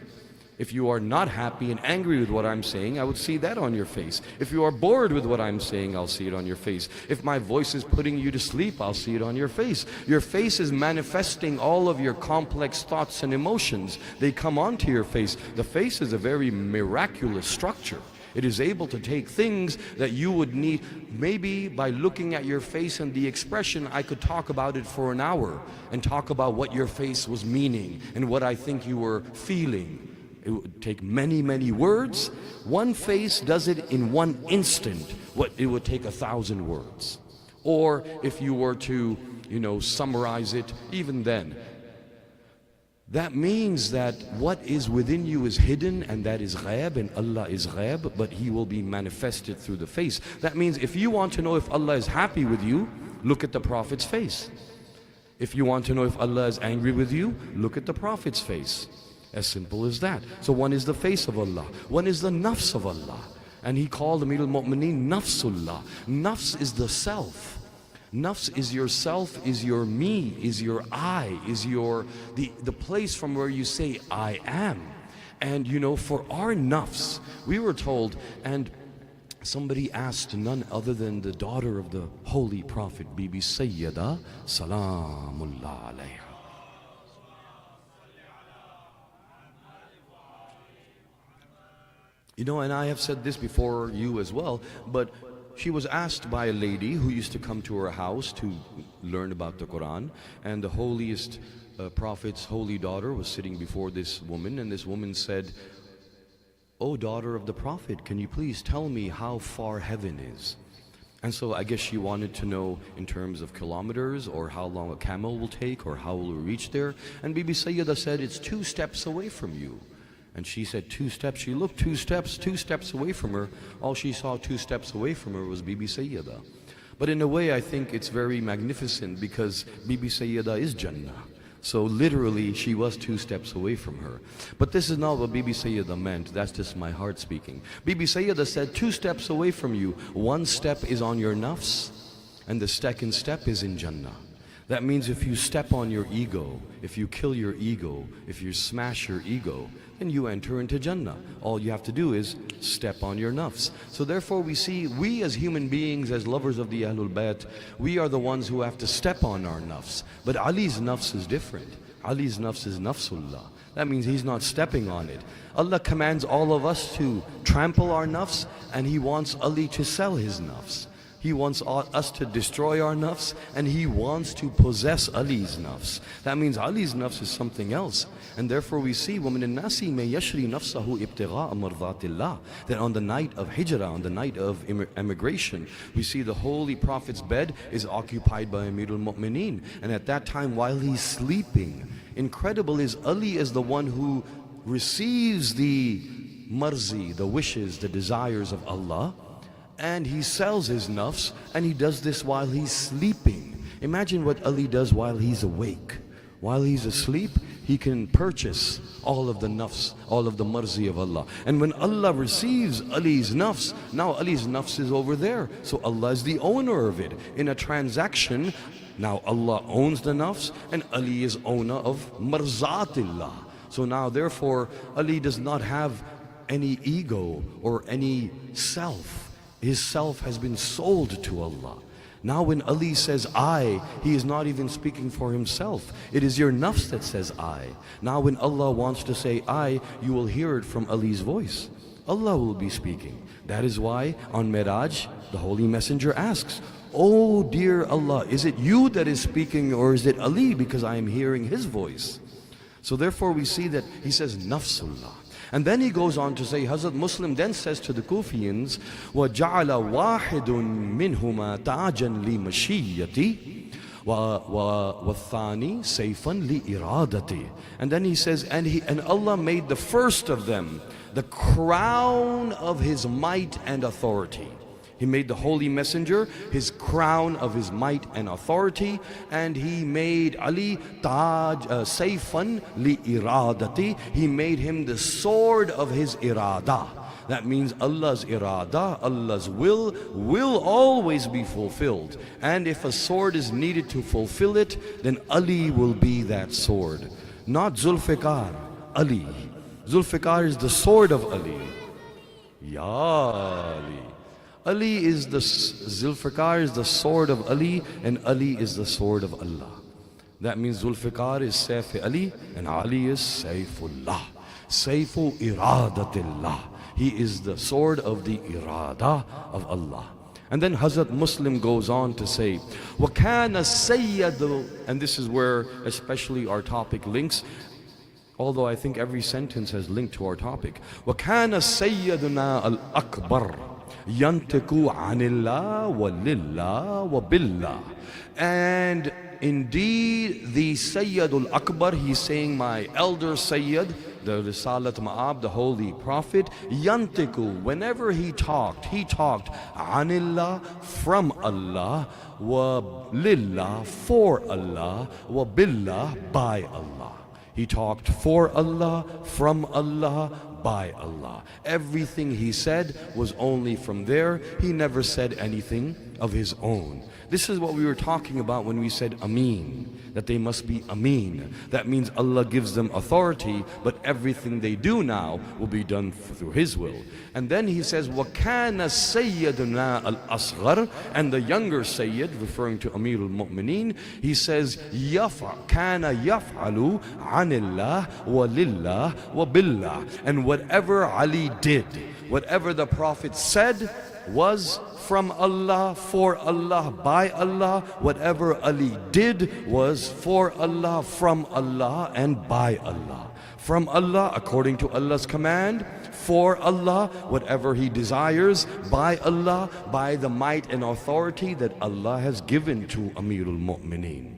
If you are not happy and angry with what I'm saying, I would see that on your face. If you are bored with what I'm saying, I'll see it on your face. If my voice is putting you to sleep, I'll see it on your face. Your face is manifesting all of your complex thoughts and emotions. They come onto your face. The face is a very miraculous structure. It is able to take things that you would need. Maybe by looking at your face and the expression, I could talk about it for an hour and talk about what your face was meaning and what I think you were feeling. It would take many, many words. One face does it in one instant, what it would take 1,000 words. Or if you were to, summarize it, even then. That means that what is within you is hidden, and that is ghaib, and Allah is ghaib, but He will be manifested through the face. That means if you want to know if Allah is happy with you, look at the Prophet's face. If you want to know if Allah is angry with you, look at the Prophet's face. As simple as that. So one is the face of Allah, one is the nafs of Allah. And he called Amirul Mu'mineen Nafsullah. Nafs is the self. Nafs is yourself, is your me, is your I, is the place from where you say I am. And for our nafs, we were told, and somebody asked none other than the daughter of the Holy Prophet, Bibi Sayyida Salamullah alayha. And I have said this before you as well, but she was asked by a lady who used to come to her house to learn about the Quran, and the holiest Prophet's holy daughter was sitting before this woman, and this woman said, "Oh, daughter of the Prophet, can you please tell me how far heaven is?" And so I guess she wanted to know in terms of kilometers, or how long a camel will take, or how will we reach there. And Bibi Sayyida said, "It's 2 steps away from you." And she said 2 steps. She looked 2 steps away from her. All she saw 2 steps away from her was Bibi Sayyida. But in a way, I think it's very magnificent because Bibi Sayyida is Jannah. So literally, she was 2 steps away from her. But this is not what Bibi Sayyida meant. That's just my heart speaking. Bibi Sayyida said, 2 steps away from you. 1 step is on your nafs, and the 2nd step is in Jannah. That means if you step on your ego, if you kill your ego, if you smash your ego, then you enter into Jannah. All you have to do is step on your nafs. So therefore we see, we as human beings, as lovers of the Ahlul Bayt, we are the ones who have to step on our nafs. But Ali's nafs is different. Ali's nafs is nafsullah. That means he's not stepping on it. Allah commands all of us to trample our nafs, and He wants Ali to sell his nafs. He wants us to destroy our nafs, and He wants to possess Ali's nafs. That means Ali's nafs is something else. And therefore we see, وَمِنَ النَّاسِ مَن يَشْرِي نَفْسَهُ ابْتِغَاءَ مَرْضَاتِ اللَّهِ, that on the night of hijrah, on the night of emigration, we see the Holy Prophet's bed is occupied by Amirul Mu'mineen. And at that time, while he's sleeping, incredible is Ali is the one who receives the marzi, the wishes, the desires of Allah, and he sells his nafs, and he does this while he's sleeping. Imagine what Ali does while he's awake. While he's asleep, he can purchase all of the nafs, all of the marzi of Allah. And when Allah receives Ali's nafs, now Ali's nafs is over there. So Allah is the owner of it. In a transaction, now Allah owns the nafs, and Ali is owner of marzatillah. So now therefore, Ali does not have any ego or any self. His self has been sold to Allah. Now when Ali says I, he is not even speaking for himself. It is your nafs that says I. Now when Allah wants to say I, you will hear it from Ali's voice. Allah will be speaking. That is why on Miraj, the Holy Messenger asks, oh dear Allah, is it you that is speaking, or is it Ali, because I am hearing his voice? So therefore we see that he says nafsullah. And then he goes on to say, Hazrat Muslim then says to the Kufians, وَجَعَلَ وَاحِدٌ مِّنْهُمَا تَاجًا لِمَشِيَّتِي وَالثَّانِي سَيْفًا لِإِرَادَتِي. And then he says, and Allah made the first of them the crown of His might and authority. He made the Holy Messenger his crown of his might and authority, and he made Ali Sayfan li iradati. He made him the sword of his irada. That means Allah's irada, Allah's will always be fulfilled. And if a sword is needed to fulfill it, then Ali will be that sword. Not Zulfiqar, Ali. Zulfiqar is the sword of Ali. Ya Ali. Ali is the, Zulfiqar is the sword of Ali, and Ali is the sword of Allah. That means Zulfiqar is Sayf Ali, and Ali is Sayfullah. Sayfu iradatillah. He is the sword of the irada of Allah. And then Hazrat Muslim goes on to say, وَكَانَ السَّيَّدُ, and this is where especially our topic links, although I think every sentence has linked to our topic. وَكَانَ سَيَّدُنَا الْأَكْبَرُ يَنْتِقُ عَنِ اللَّهِ وَلِلَّهِ وَبِاللَّهِ. And indeed the Sayyidul Akbar, he's saying my elder Sayyid, the Risalat Ma'ab, the Holy Prophet, Yantiku, whenever he talked Anillah, from Allah, wa lillah, for Allah, wa billah, by Allah. He talked for Allah, from Allah, by Allah. Everything he said was only from there. He never said anything of his own. This is what we were talking about when we said Ameen, that they must be Ameen. That means Allah gives them authority, but everything they do now will be done through His will. And then he says, وَكَانَ سَيَّدُنَا الْأَصْغَرُ, and the younger Sayyid, referring to Amirul Mu'mineen, he says, كَانَ يَفْعَلُ عَنِ اللَّهِ وَلِلَّهِ وَبِاللَّهِ. And whatever Ali did, whatever the Prophet said, was from Allah, for Allah, by Allah. Whatever Ali did was for Allah, from Allah, and by Allah. From Allah, according to Allah's command, for Allah, whatever He desires, by Allah, by the might and authority that Allah has given to Amirul Mu'mineen.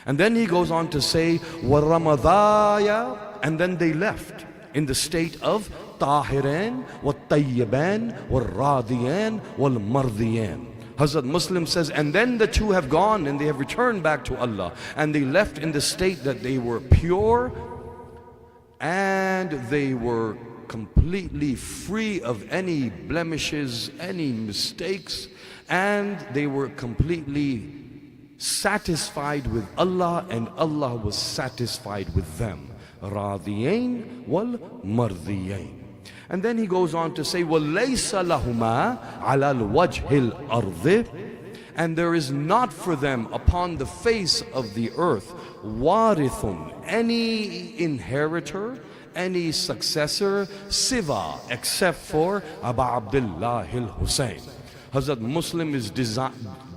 And then he goes on to say, وَالرَّمَضَايَا, and then they left in the state of طاهرين والطيبين والراضيين والمرضيين. Hazrat Muslim says, and then the two have gone and they have returned back to Allah, and they left in the state that they were pure and they were completely free of any blemishes, any mistakes, and they were completely satisfied with Allah, and Allah was satisfied with them. Radiyain wal mardiyain. And then he goes on to say, وَلَيْسَ لَهُمَا عَلَى الْوَجْهِ الْأَرْضِ, and there is not for them upon the face of the earth warithun, any inheritor, any successor, siva, except for Abu Abdullah al-Hussein. Hazrat Muslim is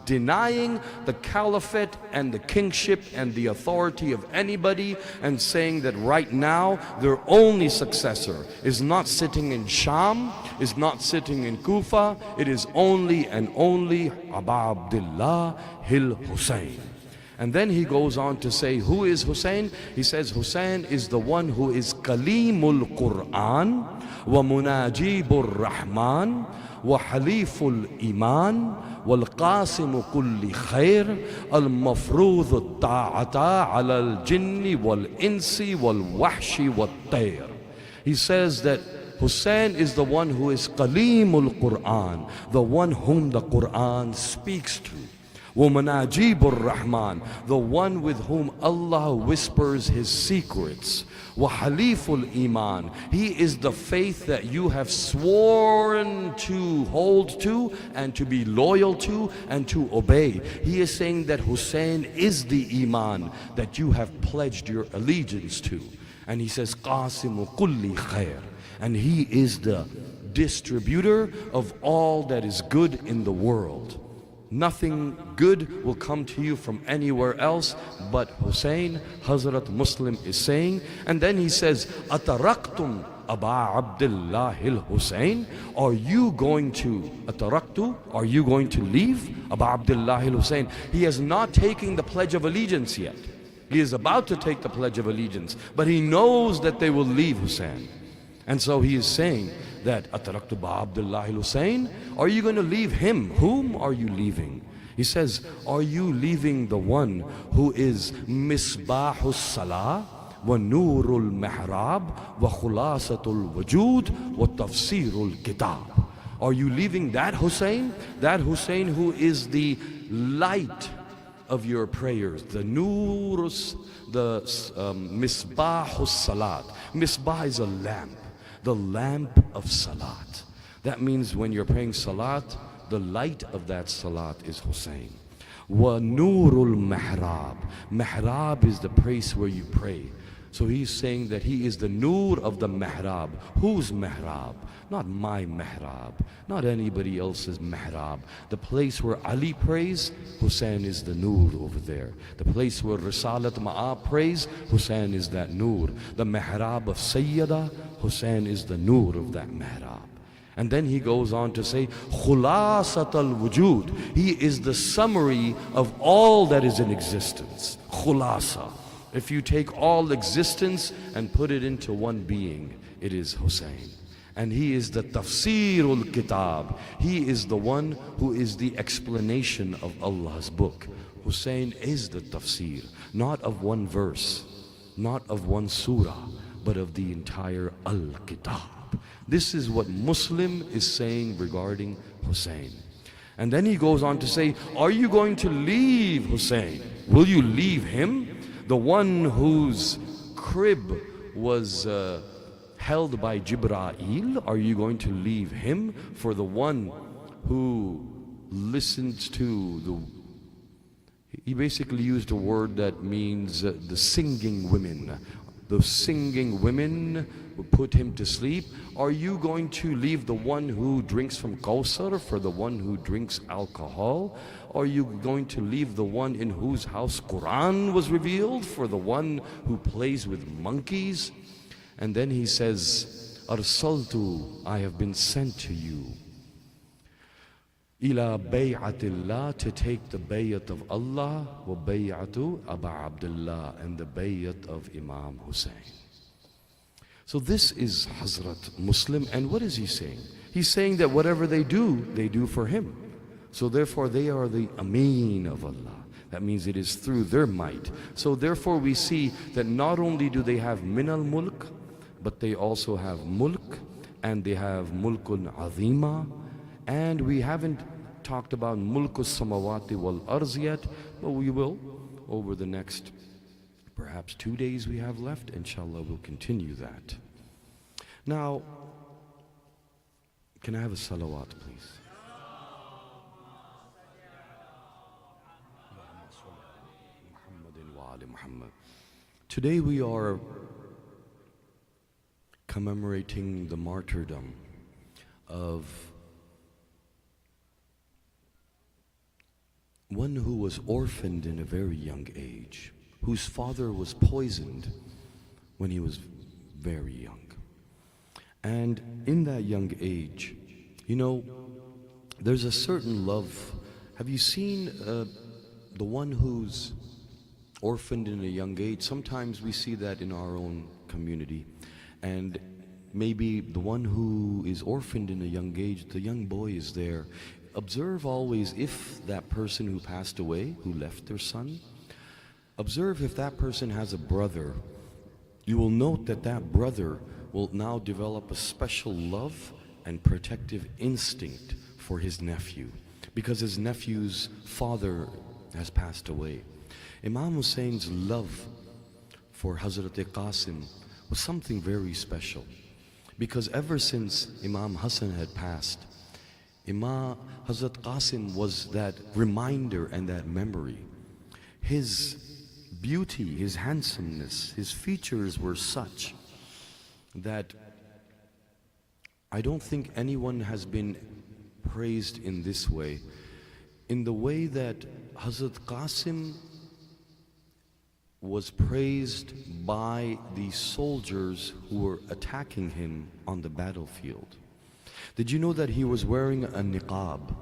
denying the caliphate and the kingship and the authority of anybody, and saying that right now their only successor is not sitting in Sham, is not sitting in Kufa, it is only and only Abu Abdullah al-Hussein. And then he goes on to say, who is Hussein? He says Hussein is the one who is Kalimul Quran wa Munajibur Rahman wa Haliful Iman والقاسم كل خير المفروض الطاعة على الجن والإنس والوحش والطير. He says that Hussein is the one who is Kalimul Quran, the one whom the Quran speaks to. وَمَنَاجِيبُ Rahman, the one with whom Allah whispers His secrets. وَحَلِيفُ Iman, He is the faith that you have sworn to hold to and to be loyal to and to obey. He is saying that Hussein is the Iman that you have pledged your allegiance to. And he says, قَاسِمُ كُلِّ خَيْرٍ, and he is the distributor of all that is good in the world. Nothing good will come to you from anywhere else but Hussein, Hazrat Muslim is saying. And then he says, Ataraktum Aba Abdullah al-Hussein, are you going to, Ataraktu, are you going to leave Aba Abdullah al-Hussein? He has not taken the Pledge of Allegiance yet. He is about to take the Pledge of Allegiance, but he knows that they will leave Hussein. And so he is saying that, Ataraktu ba Abdullah al-Hussein, are you going to leave him? Whom are you leaving? He says, are you leaving the one who is Misbahus Salah, wa Nurul Mihrab, wa Khulasatul Wujud, wa Tafsirul Kitab? Are you leaving that Hussein? That Hussein who is the light of your prayers, the Nurus, the Misbahus Salat. Misbah is a lamp, the lamp of Salat. That means when you're praying Salat, the light of that Salat is Hussein. Wa Nurul Mihrab. Mihrab is the place where you pray. So he's saying that he is the Nur of the Mihrab. Whose Mihrab? Not my Mihrab, not anybody else's Mihrab. The place where Ali prays, Hussein is the Nur over there. The place where Risalat Ma'ab prays, Hussein is that Nur. The Mihrab of Sayyida, Hussein is the Nur of that Mihrab. And then he goes on to say, Khulasat al-Wujud. He is the summary of all that is in existence. Khulasa. If you take all existence and put it into one being, it is Hussein. And he is the Tafsirul Kitab. He is the one who is the explanation of Allah's book. Hussein is the Tafsir, not of one verse, not of one surah, but of the entire Al-Kitab. This is what Muslim is saying regarding Hussein. And then he goes on to say, are you going to leave Hussein? Will you leave him? The one whose crib was held by Jibra'il, are you going to leave him for the one who listens to the... He basically used a word that means the singing women. The singing women who put him to sleep. Are you going to leave the one who drinks from Kawthar for the one who drinks alcohol? Are you going to leave the one in whose house Quran was revealed for the one who plays with monkeys? And then he says, Arsaltu, I have been sent to you. Ila bay'atillah, to take the bay'at of Allah, wa bay'atu Aba Abdullah, and the bay'at of Imam Hussein. So this is Hazrat Muslim, and what is he saying? He's saying that whatever they do for him. So therefore they are the Ameen of Allah. That means it is through their might. So therefore we see that not only do they have Minal Mulk, but they also have Mulk, and they have Mulkun Azima, and we haven't talked about Mulkus Samawati wal Arz yet, but we will over the next perhaps 2 days we have left. Inshallah, we'll continue that. Now, can I have a salawat, please? Today we are commemorating the martyrdom of one who was orphaned in a very young age, whose father was poisoned when he was very young. And in that young age, you know, there's a certain love. Have you seen the one who's orphaned in a young age? Sometimes we see that in our own community. And maybe the one who is orphaned in a young age, the young boy is there. Observe always if that person who passed away, who left their son, observe if that person has a brother. You will note that that brother will now develop a special love and protective instinct for his nephew, because his nephew's father has passed away. Imam Hussein's love for Hazrat Qasim was something very special, because ever since Imam Hassan had passed, Hazrat Qasim was that reminder and that memory. His beauty, his handsomeness, his features were such that I don't think anyone has been praised in this way. In the way that Hazrat Qasim was praised by the soldiers who were attacking him on the battlefield. Did you know that he was wearing a niqab?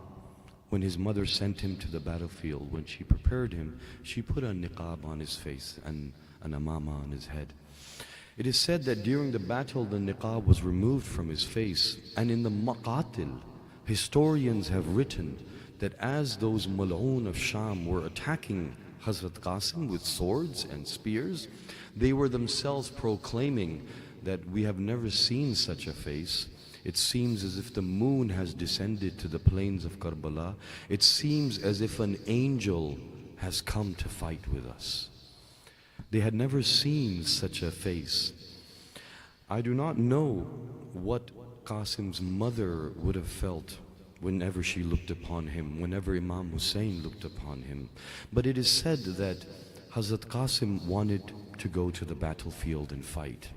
When his mother sent him to the battlefield, when she prepared him, she put a niqab on his face and an amama on his head. It is said that during the battle, the niqab was removed from his face, and in the maqatil, historians have written that as those mal'oon of Sham were attacking Hazrat Qasim with swords and spears, they were themselves proclaiming that we have never seen such a face. It seems as if the moon has descended to the plains of Karbala. It seems as if an angel has come to fight with us. They had never seen such a face. I do not know what Qasim's mother would have felt whenever she looked upon him, whenever Imam Hussein looked upon him. But it is said that Hazrat Qasim wanted to go to the battlefield and fight.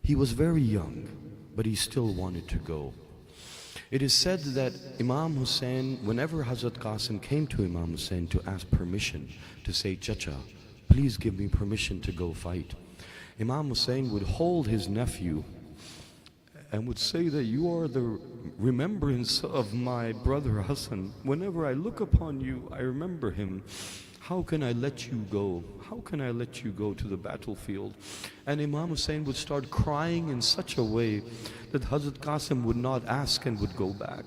He was very young, but he still wanted to go. It is said that Imam Hussein, whenever Hazrat Qasim came to Imam Hussein to ask permission, to say, Chacha, please give me permission to go fight, Imam Hussein would hold his nephew and would say that you are the remembrance of my brother Hassan. Whenever I look upon you, I remember him. How can I let you go? How can I let you go to the battlefield? And Imam Hussein would start crying in such a way that Hazrat Qasim would not ask and would go back.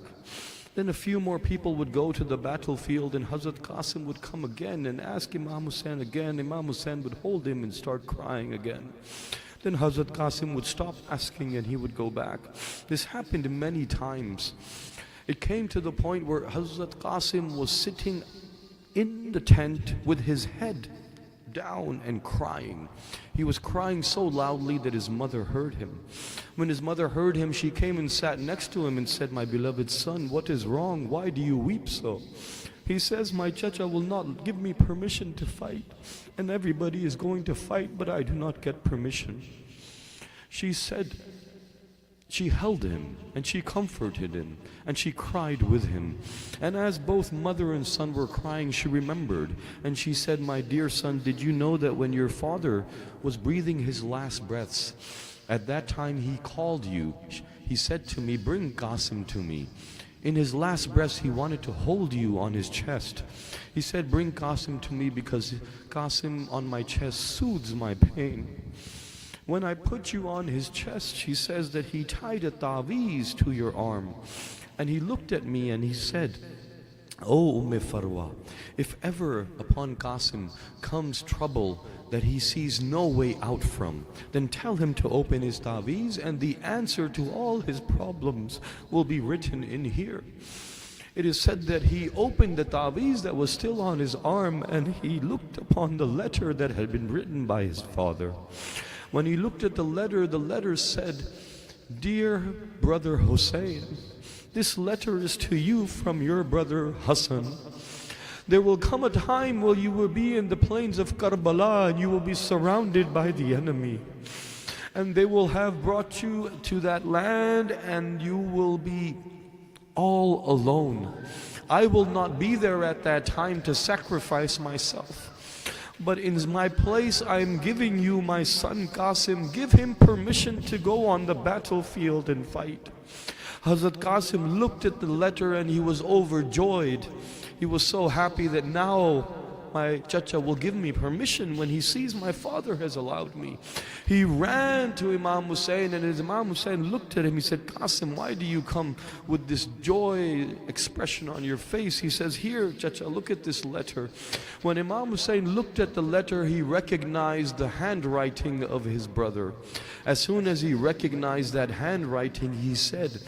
Then a few more people would go to the battlefield, and Hazrat Qasim would come again and ask Imam Hussein again. Imam Hussein would hold him and start crying again. Then Hazrat Qasim would stop asking and he would go back. This happened many times. It came to the point where Hazrat Qasim was sitting in the tent with his head down and crying. He was crying so loudly that his mother heard him. When his mother heard him, she came and sat next to him and said, my beloved son, what is wrong? Why do you weep so? He says, my chacha will not give me permission to fight, and everybody is going to fight, but I do not get permission. She said, she held him and she comforted him and she cried with him. And as both mother and son were crying, she remembered and she said, my dear son, did you know that when your father was breathing his last breaths, at that time he called you? He said to me, bring Qasim to me. In his last breaths, he wanted to hold you on his chest. He said, bring Qasim to me because Qasim on my chest soothes my pain. When I put you on his chest, she says that he tied a ta'weez to your arm. And he looked at me and he said O Farwa, if ever upon Qasim comes trouble that he sees no way out from, then tell him to open his ta'weez and the answer to all his problems will be written in here. It is said that he opened the ta'weez that was still on his arm and he looked upon the letter that had been written by his father. When he looked at the letter said, "Dear brother Hussein, this letter is to you from your brother Hassan. There will come a time where you will be in the plains of Karbala and you will be surrounded by the enemy. And they will have brought you to that land and you will be all alone. I will not be there at that time to sacrifice myself. But in my place I am giving you my son Qasim. Give him permission to go on the battlefield and fight." Hazrat Qasim looked at the letter and he was overjoyed. He was so happy that now my chacha will give me permission when he sees my father has allowed me. He ran to Imam Hussein and as Imam Hussein looked at him, he said, "Qasim, why do you come with this joy expression on your face?" He says, "Here, chacha, look at this letter." When Imam Hussein looked at the letter, he recognized the handwriting of his brother. As soon as he recognized that handwriting, he said,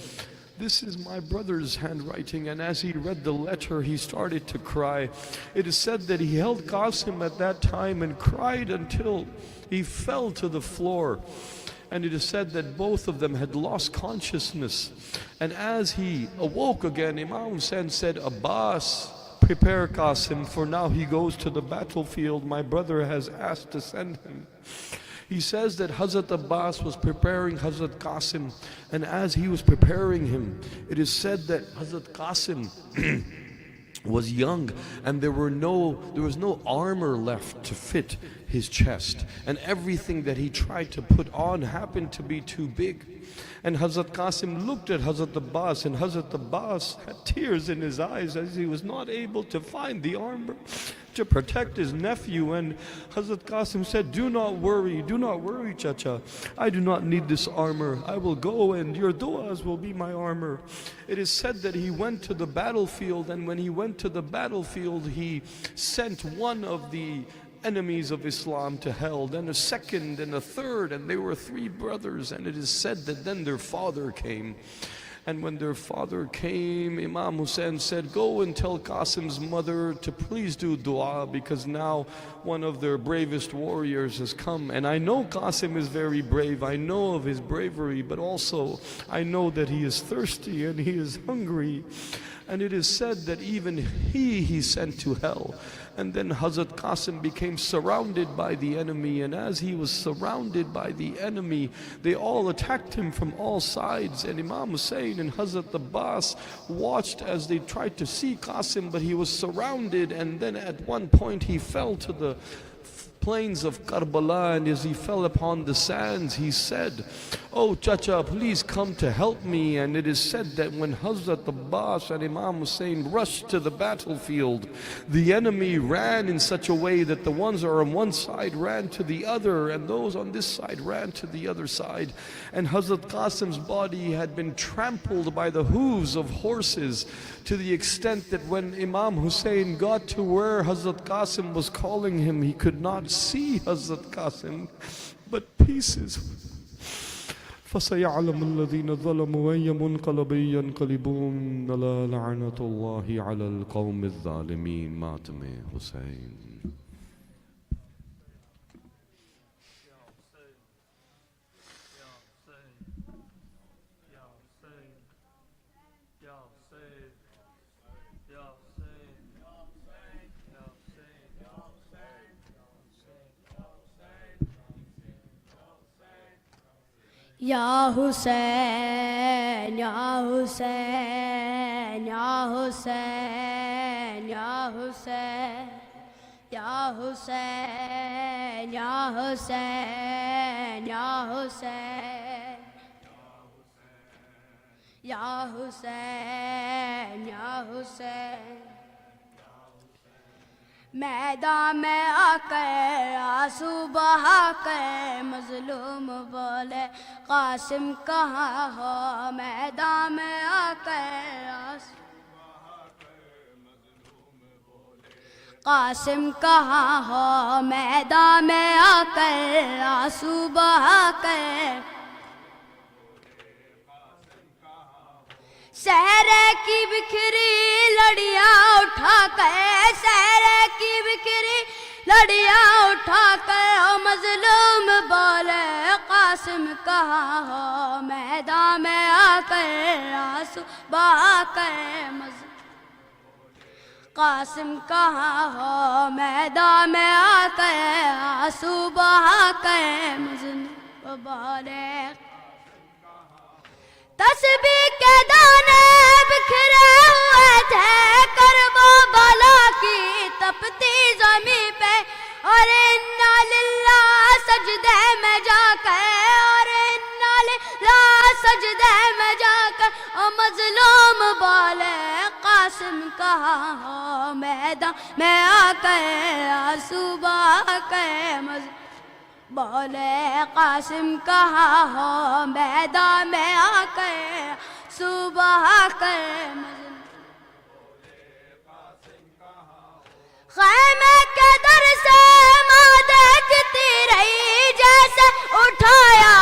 "This is my brother's handwriting." And as he read the letter, he started to cry. It is said that he held Qasim at that time and cried until he fell to the floor. And it is said that both of them had lost consciousness. And as he awoke again, Imam Hussein said, "Abbas, prepare Qasim, for now he goes to the battlefield. My brother has asked to send him." He says that Hazrat Abbas was preparing Hazrat Qasim, and as he was preparing him, it is said that Hazrat Qasim was young and there was no armor left to fit his chest, and everything that he tried to put on happened to be too big. And Hazrat Qasim looked at Hazrat Abbas, and Hazrat Abbas had tears in his eyes as he was not able to find the armor to protect his nephew. And Hazrat Qasim said, do not worry, chacha. I do not need this armor. I will go and your du'as will be my armor." It is said that he went to the battlefield, and when he went to the battlefield, he sent one of the enemies of Islam to hell, then a second and a third, and they were 3 brothers. And it is said that then their father came. And when their father came, Imam Hussein said, "Go and tell Qasim's mother to please do dua, because now one of their bravest warriors has come. And I know Qasim is very brave, I know of his bravery, but also I know that he is thirsty and he is hungry." And it is said that even he sent to hell. And then Hazrat Qasim became surrounded by the enemy, and as he was surrounded by the enemy, they all attacked him from all sides. And Imam Hussein and Hazrat Abbas watched as they tried to see Qasim, but he was surrounded. And then at one point he fell to the plains of Karbala, and as he fell upon the sands, he said, "Oh chacha, please come to help me." And it is said that when Hazrat Abbas and Imam Hussein rushed to the battlefield, the enemy ran in such a way that the ones who are on one side ran to the other, and those on this side ran to the other side. And Hazrat Qasim's body had been trampled by the hooves of horses, to the extent that when Imam Hussein got to where Hazrat Qasim was calling him, he could not see Hazrat Qasim, but pieces. فَسَيَعْلَمُ الَّذِينَ ظَلَمُوا أَيَّ مُنْقَلَبٍ يَنْقَلِبُونَ أَلَا لَعْنَةُ اللَّهِ عَلَى الْقَوْمِ الظَّالِمِينَ. Matame Hussein. Ya Hussein, Ya Hussein, Ya Hussein, Ya Hussein, Ya Hussein, Ya Hussein, Ya Hussein, Ya Hussein, Ya Hussein. मैदान में आकर आंसू बहाकर मजलूम बोले कासिम कहाँ हो। मैदान में आकर आंसू قاسم کہاں ہو میدان میں آ کر آنسو بہا کر صحرا کی بکھری لڑیاں اٹھا کر صحرا کی بکھری لڑیاں اٹھا کر او مظلوم بولے قاسم کہاں ہو میدان میں آ کر آنسو بہا کر قاسم کہاں ہو میدان میں آ کر آنسو بہا کر مظلوم بولے تسبیح کے دانے بکھرے ہوئے تھے کربو بلا کی تپتی زمین پہ اور انا للہ سجدے میں جا کر اور انا للہ سجدے میں جا کر او مظلوم بولے قاسم کہاں ہو میدان میں آ کر آنسو بہا کر بولے قاسم کہاں ہو میدان میں آ کر صبح کر خیمے کے در سے ماں دیکھتی رہی جیسے اٹھایا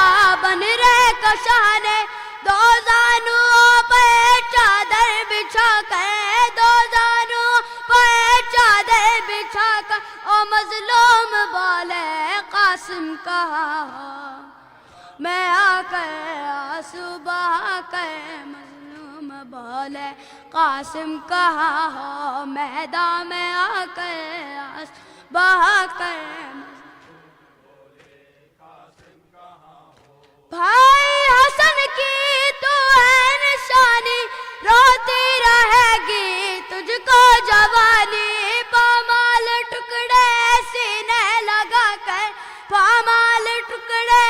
بن رہے کشانے دو زانوں پہ چادر بچھا کر دو زانوں پہ چادر بچھا کر او مظلوم بولے قاسم کہاں ہو میں آ کر آنسو بہا کر مظلوم بولے قاسم کہاں ہو میدان میں آ کر آنسو بہا کر بھائی حسن کی تو ہے نشانی روتی رہے گی تجھ کو جوانی پامال ٹکڑے سینے لگا کر پامال ٹکڑے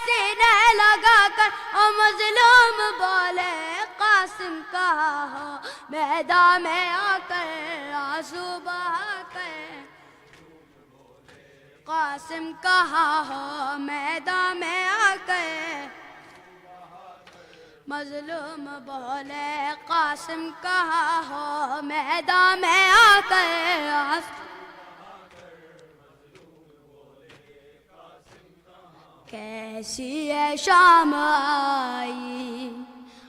سینے لگا کر او مظلوم بولے قاسم کہاں ہو میدان میں آ کر آنسو بہا کر قاسم کہاں ہو میدان میں آ کر مظلوم بولے قاسم کہاں ہو میدان میں آ کر کیسی ہے شام آئی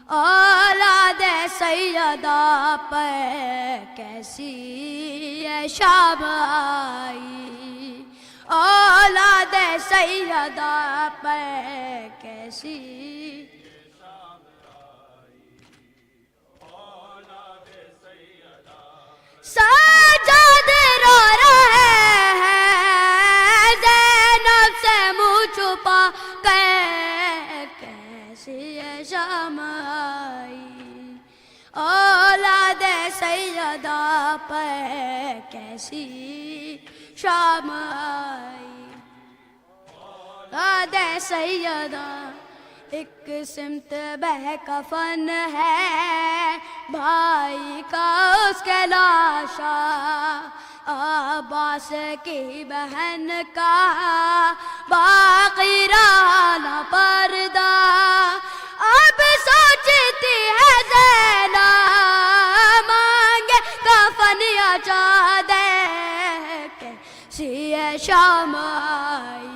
اولاد سیدہ پر کیسی ہے شام آئی اولاد سیدہ پر کیسی سجاد رو رہے ہیں زینب سے منہ چھپا کر کیسی ہے شام آئی اولاد سیدہ پر کیسی شام آئی اولاد سیدہ ایک سمت بہ کفن ہے بھائی کا اس کے لاشا عباس کی بہن کا باقی رہا نہ پردہ اب سوچتی ہے زینب مانگے کفن یا چادر کیسی ہے شام آئی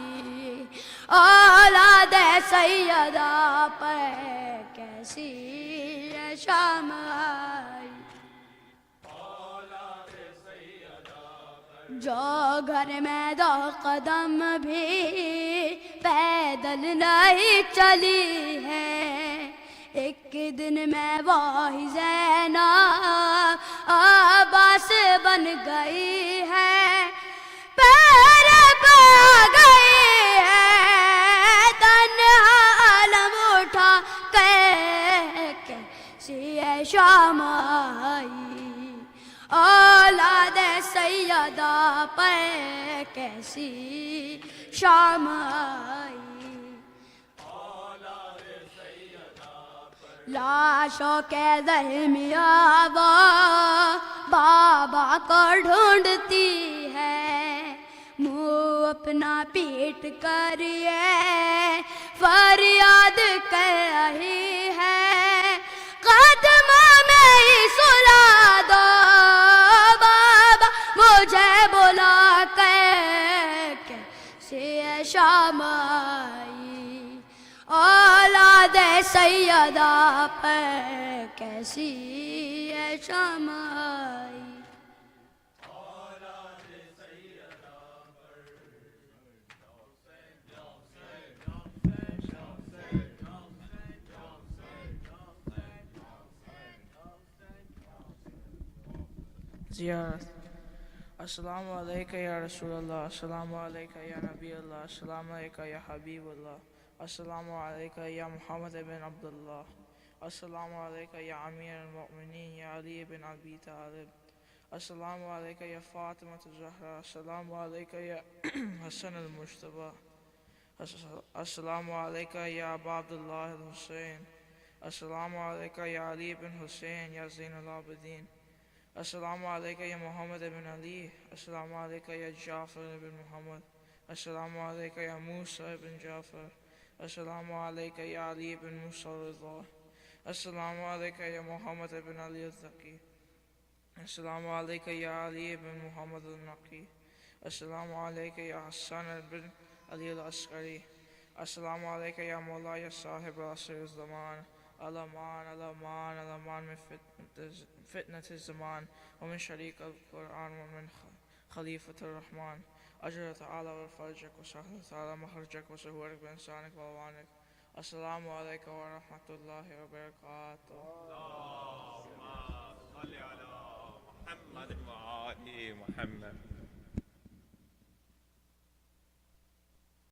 اولاد سیدہ پر کیسی ہے شام آئی جو گھر میں دو قدم بھی پیدل نہیں چلی ہے ایک دن میں وہی زینب عباس بن گئی ہے پیر پہ آ گئی ہے تنہا عالم اٹھا کیسی ہے شام آئی اولاد سیدہ پر کیسی شام آئی لاشوں کے درمیان وہ بابا کو ڈھونڈتی ہے منہ اپنا پیٹ کر یہ فریاد کر رہی ہے قدموں میں ہی سلا دو بابا مجھے ادا پر کیسی ہے شام آئی. زیارت. السلام علیکہ یا رسول اللہ، السلام علیکہ یا نبی اللہ، السلام علیکہ یا حبیب اللہ، السلام علیکہ یا محمد بن عبداللہ، السلام علیکہ یا امیر المؤمنین یا علی بن ابی طالب، السلام علیکہ یا فاطمہ الزہرا، السلام علیکہ یا حسن المجتبی، السلام علیکہ یا ابا عبداللہ الحسین، السلام علیکہ یا علی بن حسین یا زین العابدین، السلام علیکہ یا محمد بن علی، السلام علیکہ یا جعفر بن محمد، السلام علیکہ یا موسیٰ بن جعفر، السلام علیکہ یا علی بن موسیٰ رضا، السلام علیکہ یا محمد بن علی الذکی، السلام علیکہ یا علی بن محمد النقی، السلام علیکہ یا حسن بن علی العسکری، السلام علیکہ یا مولاي صاحب عصر الزمان، الامان الامان الامان من فتنة الزمان ومن شريك القرآن ومن خليفة الرحمن. أجر تعالى وفرجك وسهل تعالى مخرجك وسهولك بإنسانك وأوانك. السلام عليكم ورحمة الله وبركاته. اللهم صل على محمد وآل محمد.